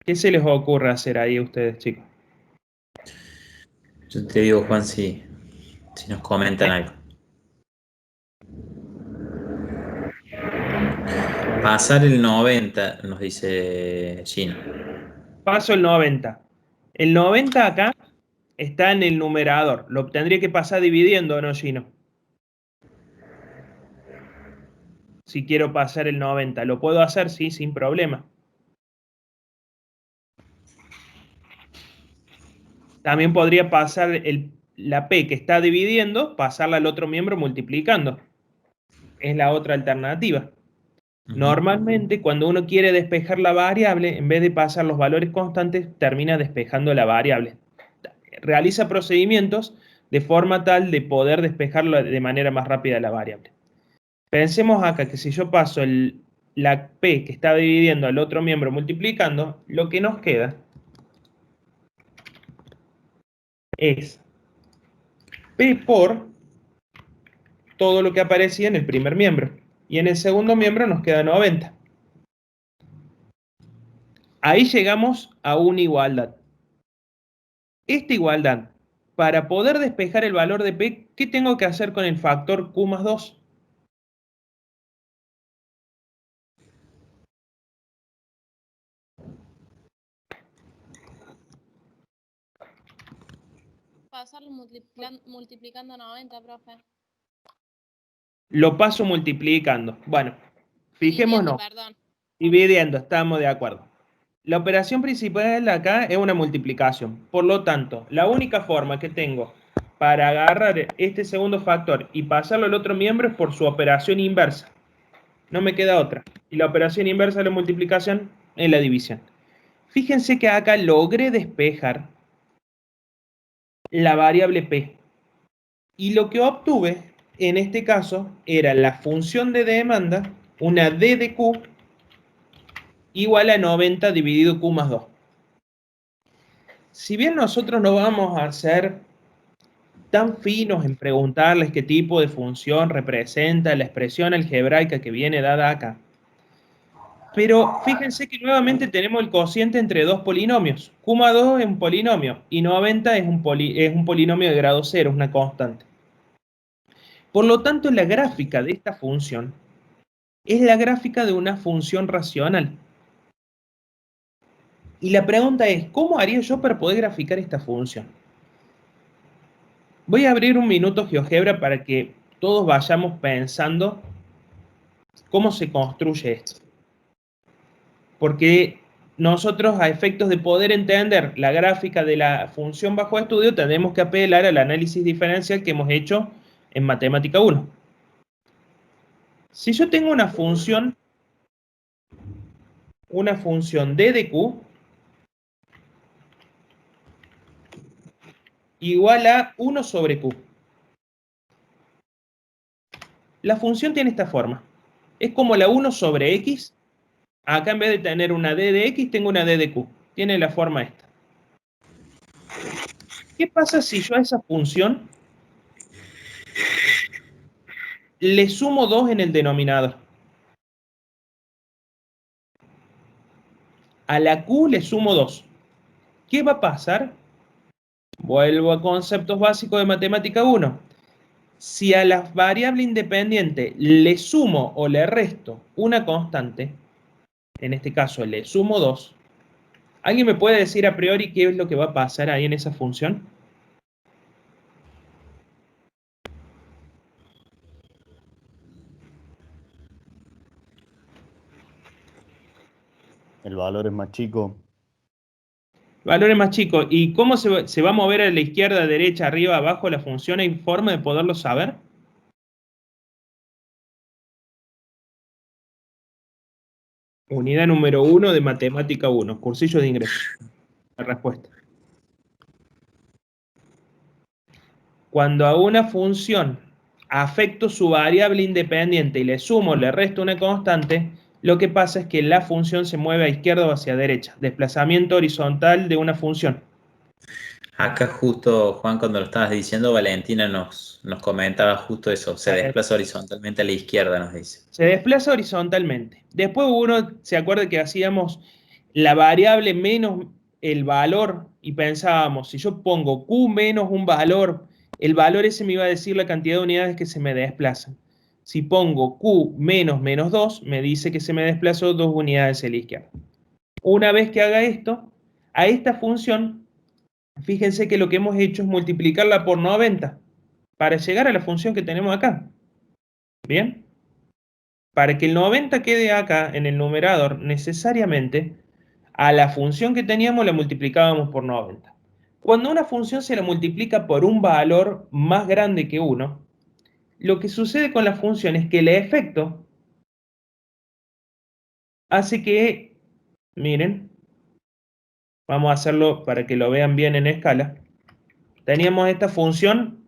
¿Qué se les ocurre hacer ahí a ustedes, chicos? Yo te digo, Juan, si nos comentan algo. Pasar el 90, nos dice Gino. Paso el 90. El 90 acá está en el numerador. Lo tendría que pasar dividiendo, ¿no, Gino? Si quiero pasar el 90. ¿Lo puedo hacer? Sí, sin problema. También podría pasar la P que está dividiendo, pasarla al otro miembro multiplicando. Es la otra alternativa. Normalmente, cuando uno quiere despejar la variable, en vez de pasar los valores constantes, termina despejando la variable. Realiza procedimientos de forma tal de poder despejarlo de manera más rápida la variable. Pensemos acá que si yo paso la P que está dividiendo al otro miembro multiplicando, lo que nos queda es P por todo lo que aparecía en el primer miembro. Y en el segundo miembro nos queda 90. Ahí llegamos a una igualdad. Esta igualdad, para poder despejar el valor de P, ¿qué tengo que hacer con el factor Q más 2? Pasarlo multiplicando 90, profe. Lo paso multiplicando. Bueno, Dividiendo, fijémonos. perdón. Dividiendo, estamos de acuerdo. La operación principal acá es una multiplicación. Por lo tanto, la única forma que tengo para agarrar este segundo factor y pasarlo al otro miembro es por su operación inversa. No me queda otra. Y la operación inversa de la multiplicación es la división. Fíjense que acá logré despejar la variable P. Y lo que obtuve en este caso era la función de demanda, una D de Q, igual a 90 dividido Q más 2. Si bien nosotros no vamos a ser tan finos en preguntarles qué tipo de función representa la expresión algebraica que viene dada acá, pero fíjense que nuevamente tenemos el cociente entre dos polinomios. Q más 2 es un polinomio y 90 es un polinomio de grado 0, es una constante. Por lo tanto, la gráfica de esta función es la gráfica de una función racional. Y la pregunta es, ¿cómo haría yo para poder graficar esta función? Voy a abrir un minuto GeoGebra para que todos vayamos pensando cómo se construye esto. Porque nosotros, a efectos de poder entender la gráfica de la función bajo estudio, tenemos que apelar al análisis diferencial que hemos hecho en Matemática 1. Si yo tengo una función d de q igual a 1 sobre q. La función tiene esta forma. Es como la 1 sobre x. Acá en vez de tener una d de x, tengo una d de q. Tiene la forma esta. ¿Qué pasa si yo a esa función le sumo 2 en el denominador? A la q le sumo 2. ¿Qué va a pasar? Vuelvo a conceptos básicos de Matemática 1. Si a la variable independiente le sumo o le resto una constante, en este caso le sumo 2, ¿alguien me puede decir a priori qué es lo que va a pasar ahí en esa función? El valor es más chico. Valores más chicos. ¿Y cómo se va a mover a la izquierda, derecha, arriba, abajo la función? ¿Hay forma de poderlo saber? Unidad número 1 de Matemática 1, cursillo de ingreso. La respuesta. Cuando a una función afecto su variable independiente y le sumo, le resto una constante, lo que pasa es que la función se mueve a izquierda o hacia derecha. Desplazamiento horizontal de una función. Acá justo, Juan, cuando lo estabas diciendo, Valentina nos comentaba justo eso. Se desplaza horizontalmente a la izquierda, nos dice. Se desplaza horizontalmente. Después uno se acuerda que hacíamos la variable menos el valor y pensábamos, si yo pongo Q menos un valor, el valor ese me iba a decir la cantidad de unidades que se me desplazan. Si pongo Q menos menos 2, me dice que se me desplazó 2 unidades a la izquierda. Una vez que haga esto, a esta función, fíjense que lo que hemos hecho es multiplicarla por 90 para llegar a la función que tenemos acá. ¿Bien? Para que el 90 quede acá en el numerador, necesariamente a la función que teníamos la multiplicábamos por 90. Cuando una función se la multiplica por un valor más grande que 1, lo que sucede con la función es que el efecto hace que, miren, vamos a hacerlo para que lo vean bien en escala. Teníamos esta función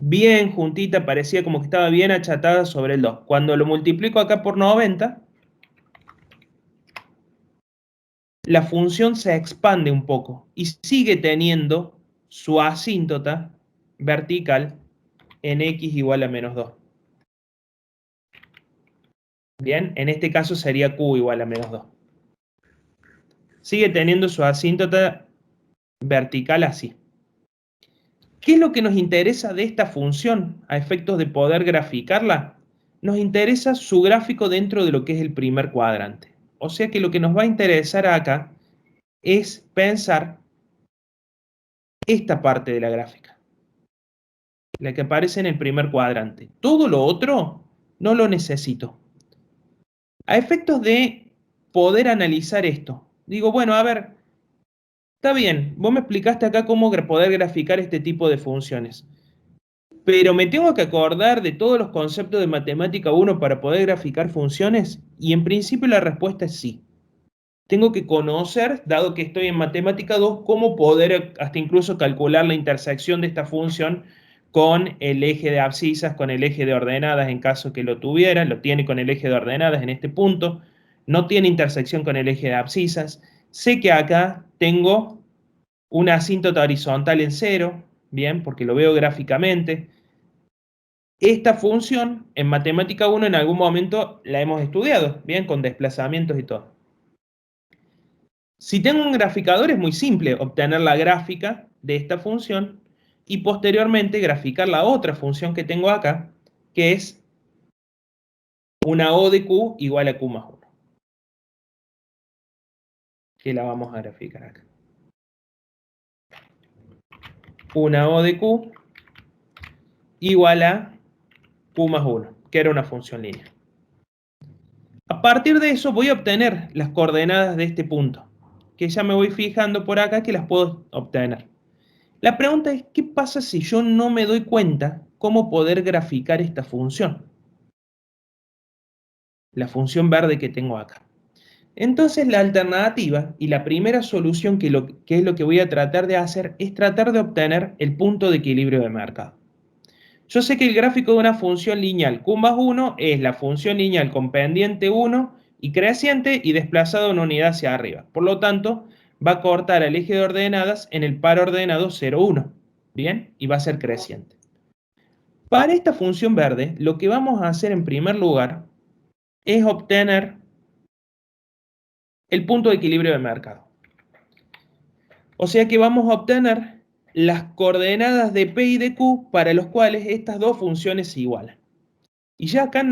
bien juntita, parecía como que estaba bien achatada sobre el 2. Cuando lo multiplico acá por 90, la función se expande un poco y sigue teniendo su asíntota vertical en x igual a menos 2. Bien, en este caso sería q igual a menos 2. Sigue teniendo su asíntota vertical así. ¿Qué es lo que nos interesa de esta función a efectos de poder graficarla? Nos interesa su gráfico dentro de lo que es el primer cuadrante. O sea que lo que nos va a interesar acá es pensar esta parte de la gráfica, la que aparece en el primer cuadrante. Todo lo otro no lo necesito. A efectos de poder analizar esto, digo, bueno, a ver, está bien, vos me explicaste acá cómo poder graficar este tipo de funciones, pero ¿me tengo que acordar de todos los conceptos de Matemática 1 para poder graficar funciones? Y en principio la respuesta es sí. Tengo que conocer, dado que estoy en Matemática 2, cómo poder hasta incluso calcular la intersección de esta función con el eje de abscisas, con el eje de ordenadas en caso que lo tuviera. Lo tiene con el eje de ordenadas en este punto. No tiene intersección con el eje de abscisas. Sé que acá tengo una asíntota horizontal en 0, bien, porque lo veo gráficamente. Esta función en Matemática 1 en algún momento la hemos estudiado, bien, con desplazamientos y todo. Si tengo un graficador es muy simple obtener la gráfica de esta función y posteriormente graficar la otra función que tengo acá, que es una O de Q igual a Q más 1. Que la vamos a graficar acá. Una O de Q igual a Q más 1, que era una función lineal. A partir de eso voy a obtener las coordenadas de este punto, que ya me voy fijando por acá que las puedo obtener. La pregunta es, ¿qué pasa si yo no me doy cuenta cómo poder graficar esta función? La función verde que tengo acá. Entonces la alternativa y la primera solución que es lo que voy a tratar de hacer es tratar de obtener el punto de equilibrio de mercado. Yo sé que el gráfico de una función lineal Q más 1 es la función lineal con pendiente 1 y creciente y desplazado una unidad hacia arriba. Por lo tanto, va a cortar el eje de ordenadas en el par ordenado 0, 1. ¿Bien? Y va a ser creciente. Para esta función verde, lo que vamos a hacer en primer lugar es obtener el punto de equilibrio de mercado. O sea que vamos a obtener las coordenadas de P y de Q para los cuales estas dos funciones se igualan. Y ya acá,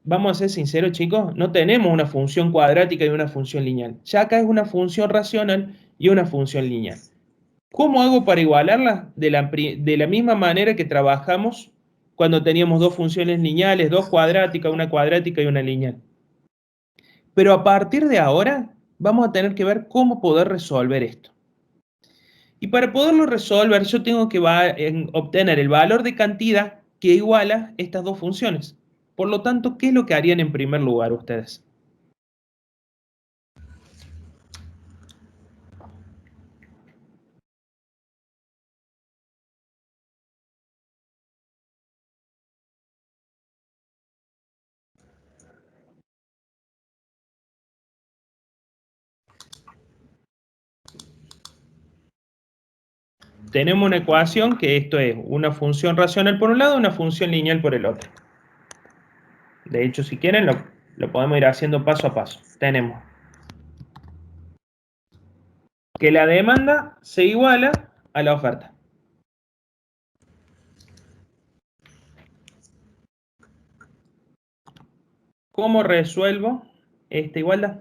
vamos a ser sinceros chicos, no tenemos una función cuadrática y una función lineal. Ya acá es una función racional y una función lineal. ¿Cómo hago para igualarlas? De la misma manera que trabajamos cuando teníamos dos funciones lineales, dos cuadráticas, una cuadrática y una lineal. Pero a partir de ahora vamos a tener que ver cómo poder resolver esto. Y para poderlo resolver yo tengo que obtener el valor de cantidad que iguala estas dos funciones. Por lo tanto, ¿qué es lo que harían en primer lugar ustedes? Tenemos una ecuación que esto es una función racional por un lado y una función lineal por el otro. De hecho, si quieren, lo podemos ir haciendo paso a paso. Tenemos que la demanda se iguala a la oferta. ¿Cómo resuelvo esta igualdad?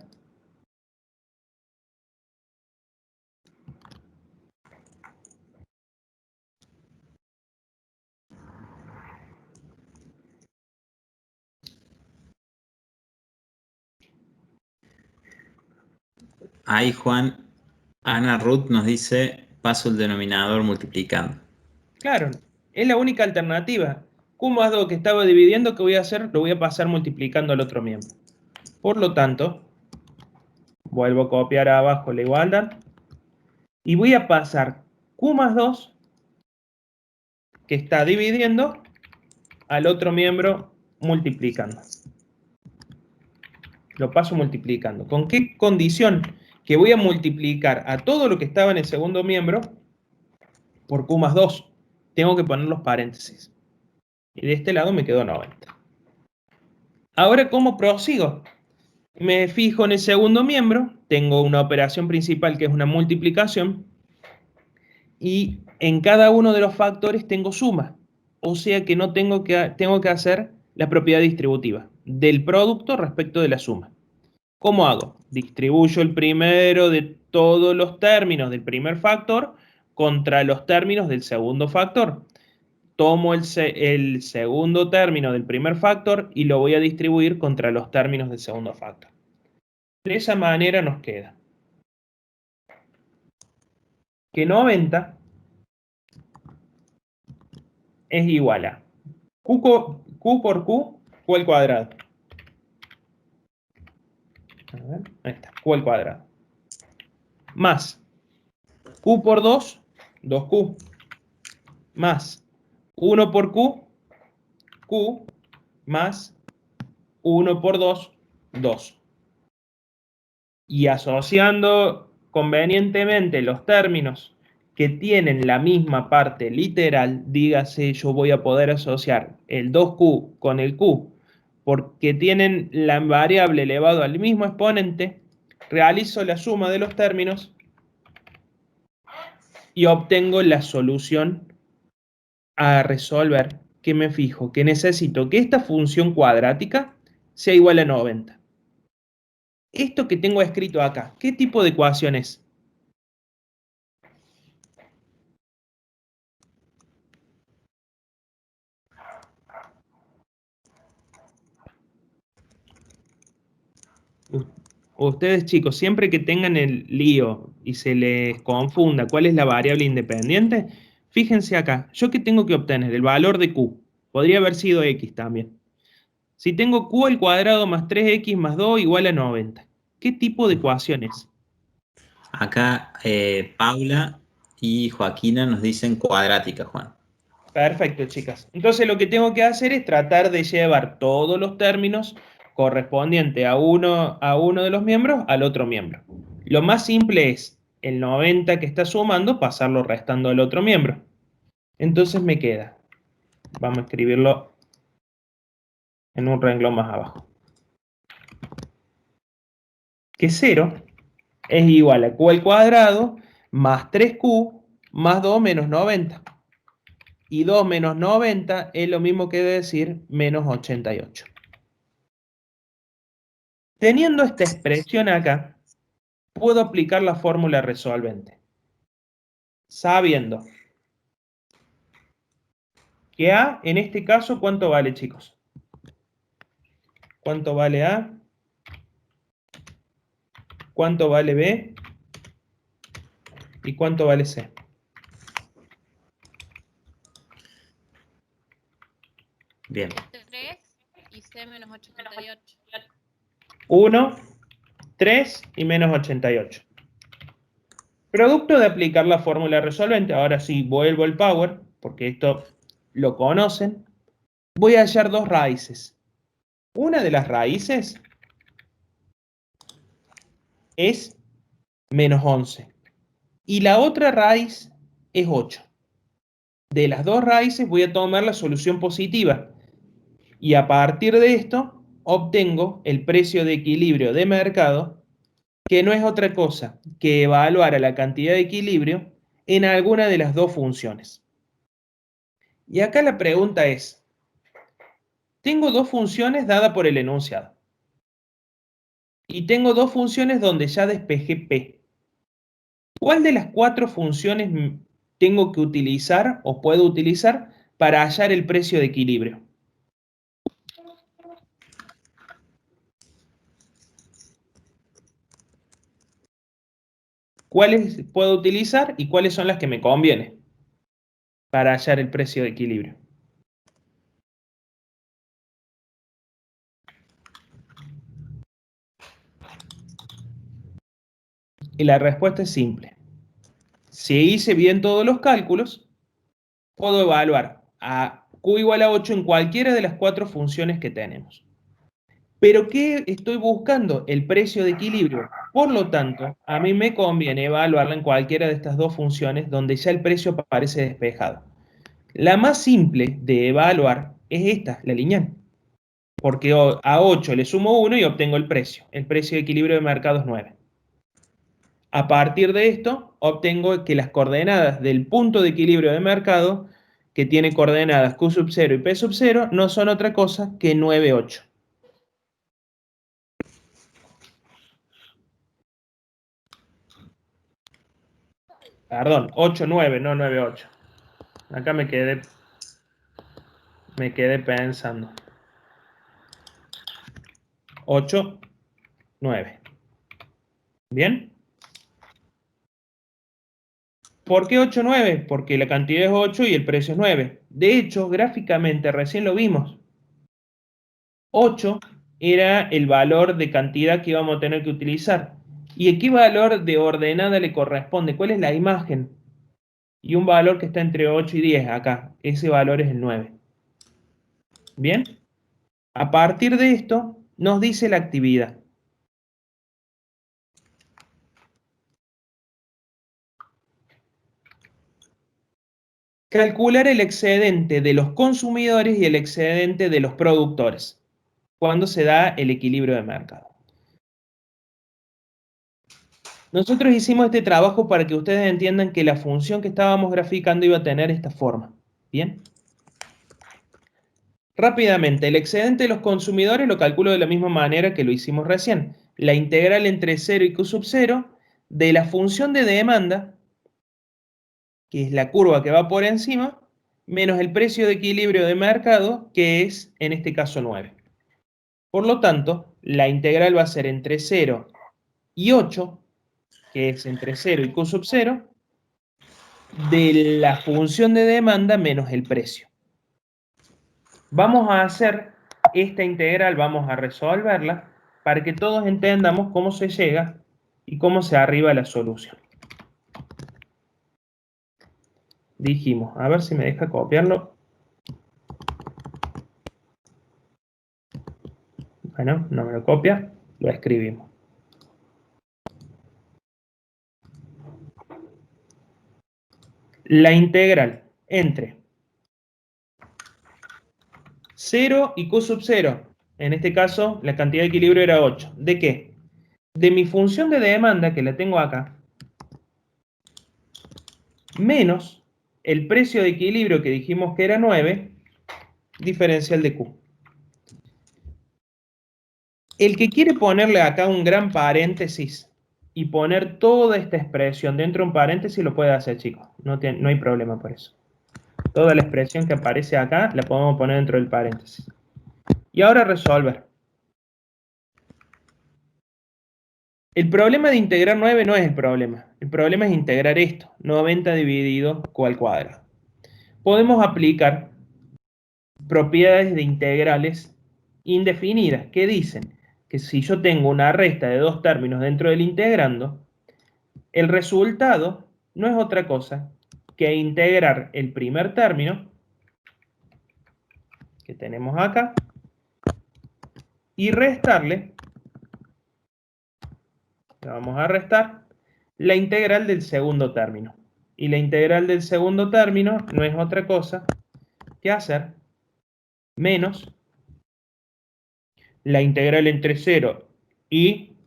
Ahí Juan, Ana Ruth nos dice, paso el denominador multiplicando. Claro, es la única alternativa. Q más 2 que estaba dividiendo, ¿qué voy a hacer? Lo voy a pasar multiplicando al otro miembro. Por lo tanto, vuelvo a copiar abajo la igualdad y voy a pasar Q más 2 que está dividiendo al otro miembro multiplicando. Lo paso multiplicando. ¿Con qué condición? Que voy a multiplicar a todo lo que estaba en el segundo miembro por Q más 2. Tengo que poner los paréntesis. Y de este lado me quedó 90. Ahora, ¿cómo prosigo? Me fijo en el segundo miembro. Tengo una operación principal que es una multiplicación. Y en cada uno de los factores tengo suma. O sea que no tengo que hacer la propiedad distributiva del producto respecto de la suma. ¿Cómo hago? Distribuyo el primero de todos los términos del primer factor contra los términos del segundo factor. Tomo el segundo término del primer factor y lo voy a distribuir contra los términos del segundo factor. De esa manera nos queda que 90 es igual a Q por Q al cuadrado. A ver, ahí está, Q al cuadrado. Más Q por 2, 2Q. Más 1 por Q, Q. Más 1 por 2, 2. Y asociando convenientemente los términos que tienen la misma parte literal, dígase yo voy a poder asociar el 2Q con el Q, porque tienen la variable elevado al mismo exponente, realizo la suma de los términos y obtengo la solución a resolver, que me fijo que necesito que esta función cuadrática sea igual a 90. Esto que tengo escrito acá, ¿qué tipo de ecuación es? Ustedes, chicos, siempre que tengan el lío y se les confunda cuál es la variable independiente, fíjense acá, ¿yo qué tengo que obtener? El valor de q. Podría haber sido x también. Si tengo q al cuadrado más 3x más 2 igual a 90. ¿Qué tipo de ecuación es? Acá Paula y Joaquina nos dicen cuadrática, Juan. Perfecto, chicas. Entonces lo que tengo que hacer es tratar de llevar todos los términos correspondientes a uno de los miembros al otro miembro. Lo más simple es el 90 que está sumando, pasarlo restando al otro miembro. Entonces me queda, vamos a escribirlo en un renglón más abajo, que 0 es igual a q al cuadrado más 3q más 2 menos 90. Y 2 menos 90 es lo mismo que decir menos 88. Teniendo esta expresión acá, puedo aplicar la fórmula resolvente. Sabiendo que A, en este caso, ¿cuánto vale, chicos? ¿Cuánto vale A? ¿Cuánto vale B? ¿Y cuánto vale C? Bien. 3 y C menos 88. 1, 3 y menos 88. Producto de aplicar la fórmula resolvente, ahora sí vuelvo al power, porque esto lo conocen, voy a hallar dos raíces. Una de las raíces es menos 11 y la otra raíz es 8. De las dos raíces voy a tomar la solución positiva y a partir de esto obtengo el precio de equilibrio de mercado, que no es otra cosa que evaluar a la cantidad de equilibrio en alguna de las dos funciones. Y acá la pregunta es, tengo dos funciones dadas por el enunciado y tengo dos funciones donde ya despejé P. ¿Cuál de las cuatro funciones tengo que utilizar o puedo utilizar para hallar el precio de equilibrio? ¿Cuáles puedo utilizar y cuáles son las que me conviene para hallar el precio de equilibrio? Y la respuesta es simple. Si hice bien todos los cálculos, puedo evaluar a q igual a 8 en cualquiera de las cuatro funciones que tenemos. ¿Pero qué estoy buscando? El precio de equilibrio. Por lo tanto, a mí me conviene evaluarla en cualquiera de estas dos funciones donde ya el precio aparece despejado. La más simple de evaluar es esta, la lineal. Porque a 8 le sumo 1 y obtengo el precio. El precio de equilibrio de mercado es 9. A partir de esto, obtengo que las coordenadas del punto de equilibrio de mercado, que tiene coordenadas Q sub 0 y P sub 0, no son otra cosa que 9, 8. Perdón, 8, 9, no 9, 8. Acá me quedé pensando. 8, 9. ¿Bien? ¿Por qué 8, 9? Porque la cantidad es 8 y el precio es 9. De hecho, gráficamente recién lo vimos. 8 era el valor de cantidad que íbamos a tener que utilizar. ¿Y a qué valor de ordenada le corresponde? ¿Cuál es la imagen? Y un valor que está entre 8 y 10 acá. Ese valor es el 9. ¿Bien? A partir de esto, nos dice la actividad. Calcular el excedente de los consumidores y el excedente de los productores cuando se da el equilibrio de mercado. Nosotros hicimos este trabajo para que ustedes entiendan que la función que estábamos graficando iba a tener esta forma. Bien. Rápidamente, el excedente de los consumidores lo calculo de la misma manera que lo hicimos recién. La integral entre 0 y Q sub 0 de la función de demanda, que es la curva que va por encima, menos el precio de equilibrio de mercado, que es, en este caso, 9. Por lo tanto, la integral va a ser entre 0 y 8, que es entre 0 y Q sub 0, de la función de demanda menos el precio. Vamos a hacer esta integral, vamos a resolverla para que todos entendamos cómo se llega y cómo se arriba a la solución. Dijimos, a ver si me deja copiarlo. Bueno, no me lo copia, lo escribimos. La integral entre 0 y Q sub 0. En este caso, la cantidad de equilibrio era 8. ¿De qué? De mi función de demanda, que la tengo acá, menos el precio de equilibrio que dijimos que era 9, diferencial de Q. El que quiere ponerle acá un gran paréntesis y poner toda esta expresión dentro de un paréntesis lo puede hacer, chicos. No hay problema por eso. Toda la expresión que aparece acá la podemos poner dentro del paréntesis. Y ahora resolver. El problema de integrar 9 no es el problema. El problema es integrar esto. 90 dividido Q al cuadrado. Podemos aplicar propiedades de integrales indefinidas que dicen que si yo tengo una resta de dos términos dentro del integrando, el resultado no es otra cosa que integrar el primer término que tenemos acá y restarle, le vamos a restar, la integral del segundo término. Y la integral del segundo término no es otra cosa que hacer menos la integral entre 0 y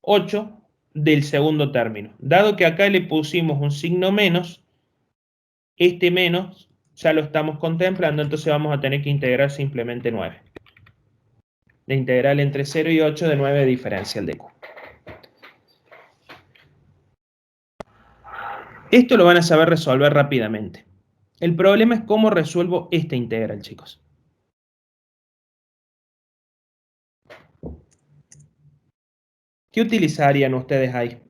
8 del segundo término. Dado que acá le pusimos un signo menos, este menos ya lo estamos contemplando, entonces vamos a tener que integrar simplemente 9. La integral entre 0 y 8 de 9 diferencial de Q. Esto lo van a saber resolver rápidamente. El problema es cómo resuelvo esta integral, chicos. ¿Qué utilizarían ustedes ahí?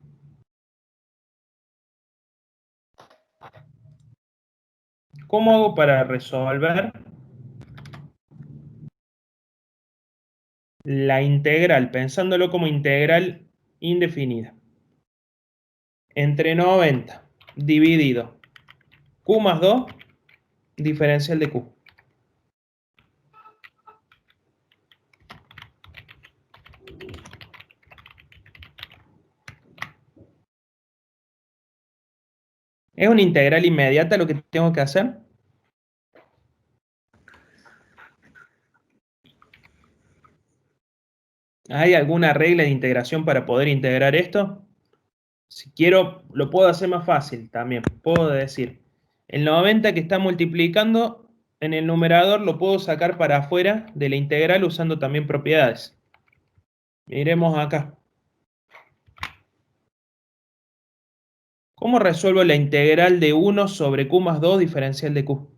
¿Cómo hago para resolver la integral, pensándolo como integral indefinida? Entre 90 dividido Q más 2, diferencial de Q. ¿Es una integral inmediata lo que tengo que hacer? ¿Hay alguna regla de integración para poder integrar esto? Si quiero, lo puedo hacer más fácil también. Puedo decir, el 90 que está multiplicando en el numerador lo puedo sacar para afuera de la integral usando también propiedades. Miremos acá. ¿Cómo resuelvo la integral de 1 sobre Q más 2 diferencial de Q?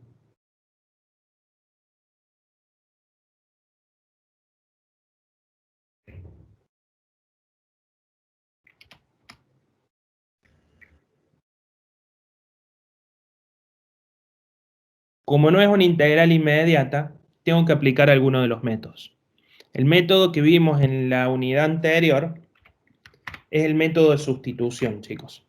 Como no es una integral inmediata, tengo que aplicar alguno de los métodos. El método que vimos en la unidad anterior es el método de sustitución, chicos.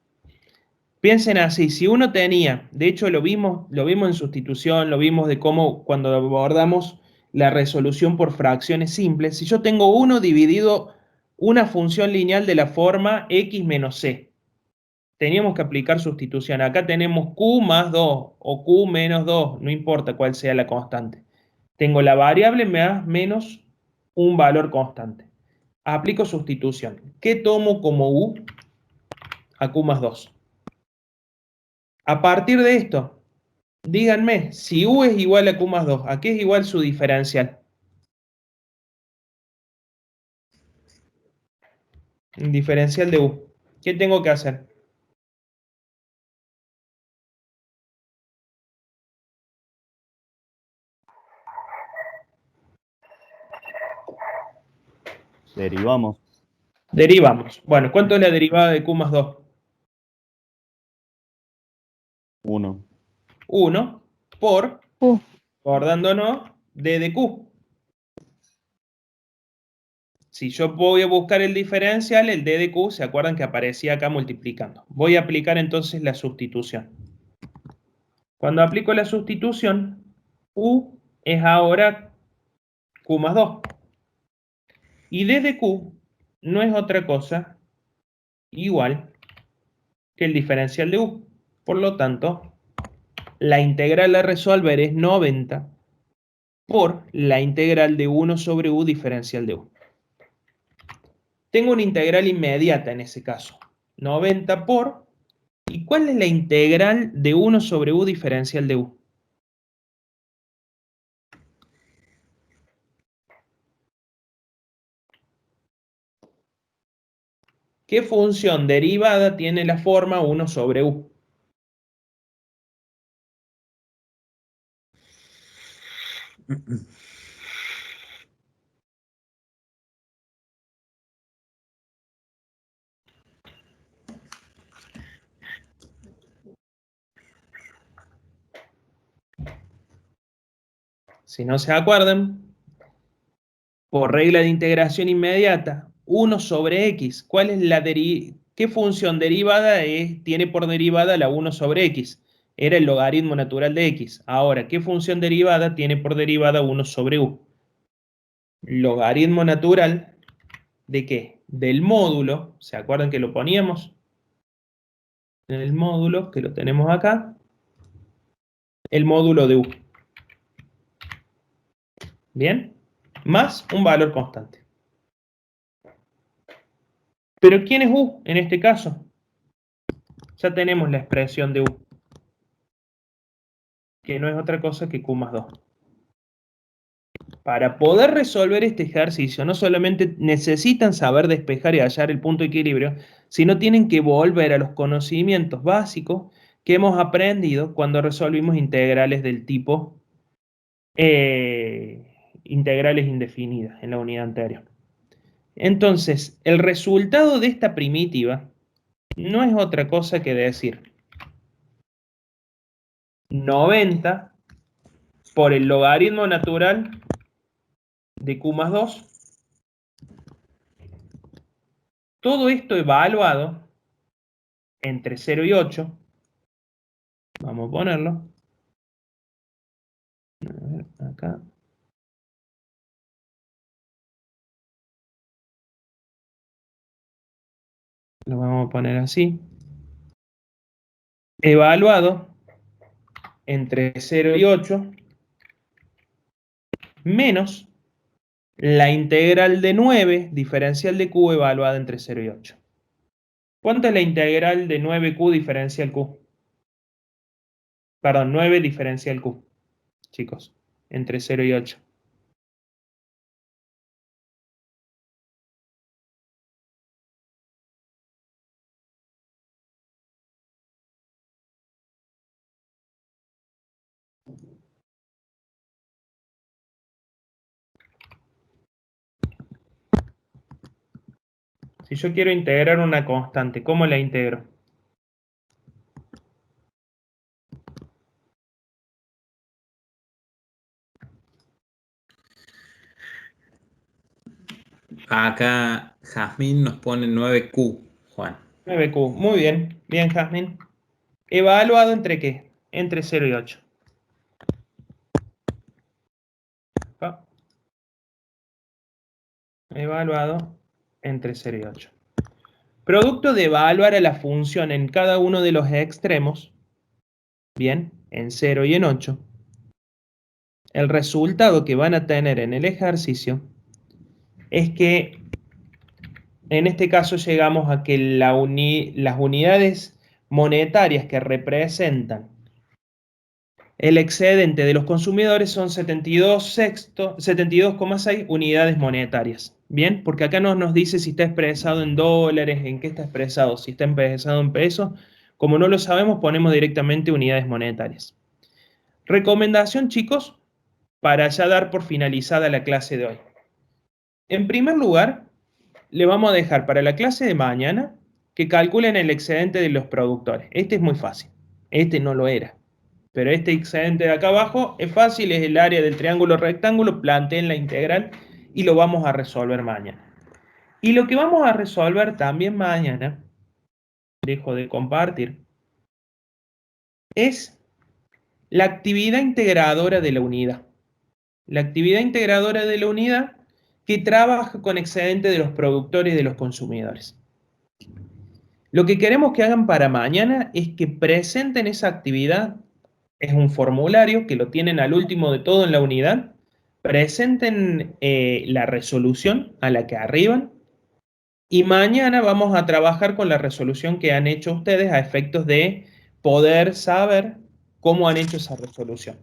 Piensen así, si uno tenía, de hecho lo vimos en sustitución, lo vimos de cómo cuando abordamos la resolución por fracciones simples, si yo tengo 1 dividido una función lineal de la forma x menos c, teníamos que aplicar sustitución. Acá tenemos q más 2 o q menos 2, no importa cuál sea la constante. Tengo la variable más menos un valor constante. Aplico sustitución. ¿Qué tomo como u? A q más 2. A partir de esto, díganme, si U es igual a Q más 2, ¿a qué es igual su diferencial? Diferencial de U. ¿Qué tengo que hacer? Derivamos. Derivamos. Bueno, ¿cuánto es la derivada de Q más 2? 1. 1 por, acordándonos, D de Q. Si yo voy a buscar el diferencial, el D de Q, ¿se acuerdan que aparecía acá multiplicando? Voy a aplicar entonces la sustitución. Cuando aplico la sustitución, U es ahora Q más 2. Y D de Q no es otra cosa igual que el diferencial de U. Por lo tanto, la integral a resolver es 90 por la integral de 1 sobre U diferencial de U. Tengo una integral inmediata en ese caso. 90 por... ¿Y cuál es la integral de 1 sobre U diferencial de U? ¿Qué función derivada tiene la forma 1 sobre U? Si no se acuerdan, por regla de integración inmediata, 1 sobre x. ¿Cuál es ¿Qué función derivada tiene por derivada la 1 sobre x? Era el logaritmo natural de x. Ahora, ¿qué función derivada tiene por derivada 1 sobre u? Logaritmo natural ¿de qué? Del módulo. ¿Se acuerdan que lo poníamos? En el módulo, que lo tenemos acá. El módulo de u. ¿Bien? Más un valor constante. ¿Pero quién es u en este caso? Ya tenemos la expresión de u, que no es otra cosa que q más 2. Para poder resolver este ejercicio, no solamente necesitan saber despejar y hallar el punto de equilibrio, sino tienen que volver a los conocimientos básicos que hemos aprendido cuando resolvimos integrales del tipo integrales indefinidas en la unidad anterior. Entonces, el resultado de esta primitiva no es otra cosa que decir 90 por el logaritmo natural de q más 2. Todo esto evaluado entre 0 y 8. Vamos a ponerlo. A ver, acá. Lo vamos a poner así. Evaluado entre 0 y 8 menos la integral de 9 diferencial de q evaluada entre 0 y 8. ¿Cuánto es la integral de 9q diferencial q? Perdón, 9 diferencial q, chicos, entre 0 y 8. Si yo quiero integrar una constante, ¿cómo la integro? Acá Jazmín nos pone 9Q, Juan. 9q, muy bien, bien, Jazmín. ¿Evaluado entre qué? Entre 0 y 8. Acá. Evaluado entre 0 y 8. Producto de evaluar a la función en cada uno de los extremos, bien, en 0 y en 8, el resultado que van a tener en el ejercicio es que en este caso llegamos a que las unidades monetarias que representan El excedente de los consumidores son 72,6 unidades monetarias. Bien, porque acá no nos dice si está expresado en dólares, en qué está expresado, si está expresado en pesos. Como no lo sabemos, ponemos directamente unidades monetarias. Recomendación, chicos, para ya dar por finalizada la clase de hoy. En primer lugar, le vamos a dejar para la clase de mañana que calculen el excedente de los productores. Este es muy fácil. Este no lo era. Pero este excedente de acá abajo es fácil, es el área del triángulo rectángulo, planteen la integral y lo vamos a resolver mañana. Y lo que vamos a resolver también mañana, dejo de compartir, es la actividad integradora de la unidad. La actividad integradora de la unidad que trabaja con excedente de los productores y de los consumidores. Lo que queremos que hagan para mañana es que presenten esa actividad. Es un formulario que lo tienen al último de todo en la unidad. Presenten la resolución a la que arriban y mañana vamos a trabajar con la resolución que han hecho ustedes a efectos de poder saber cómo han hecho esa resolución.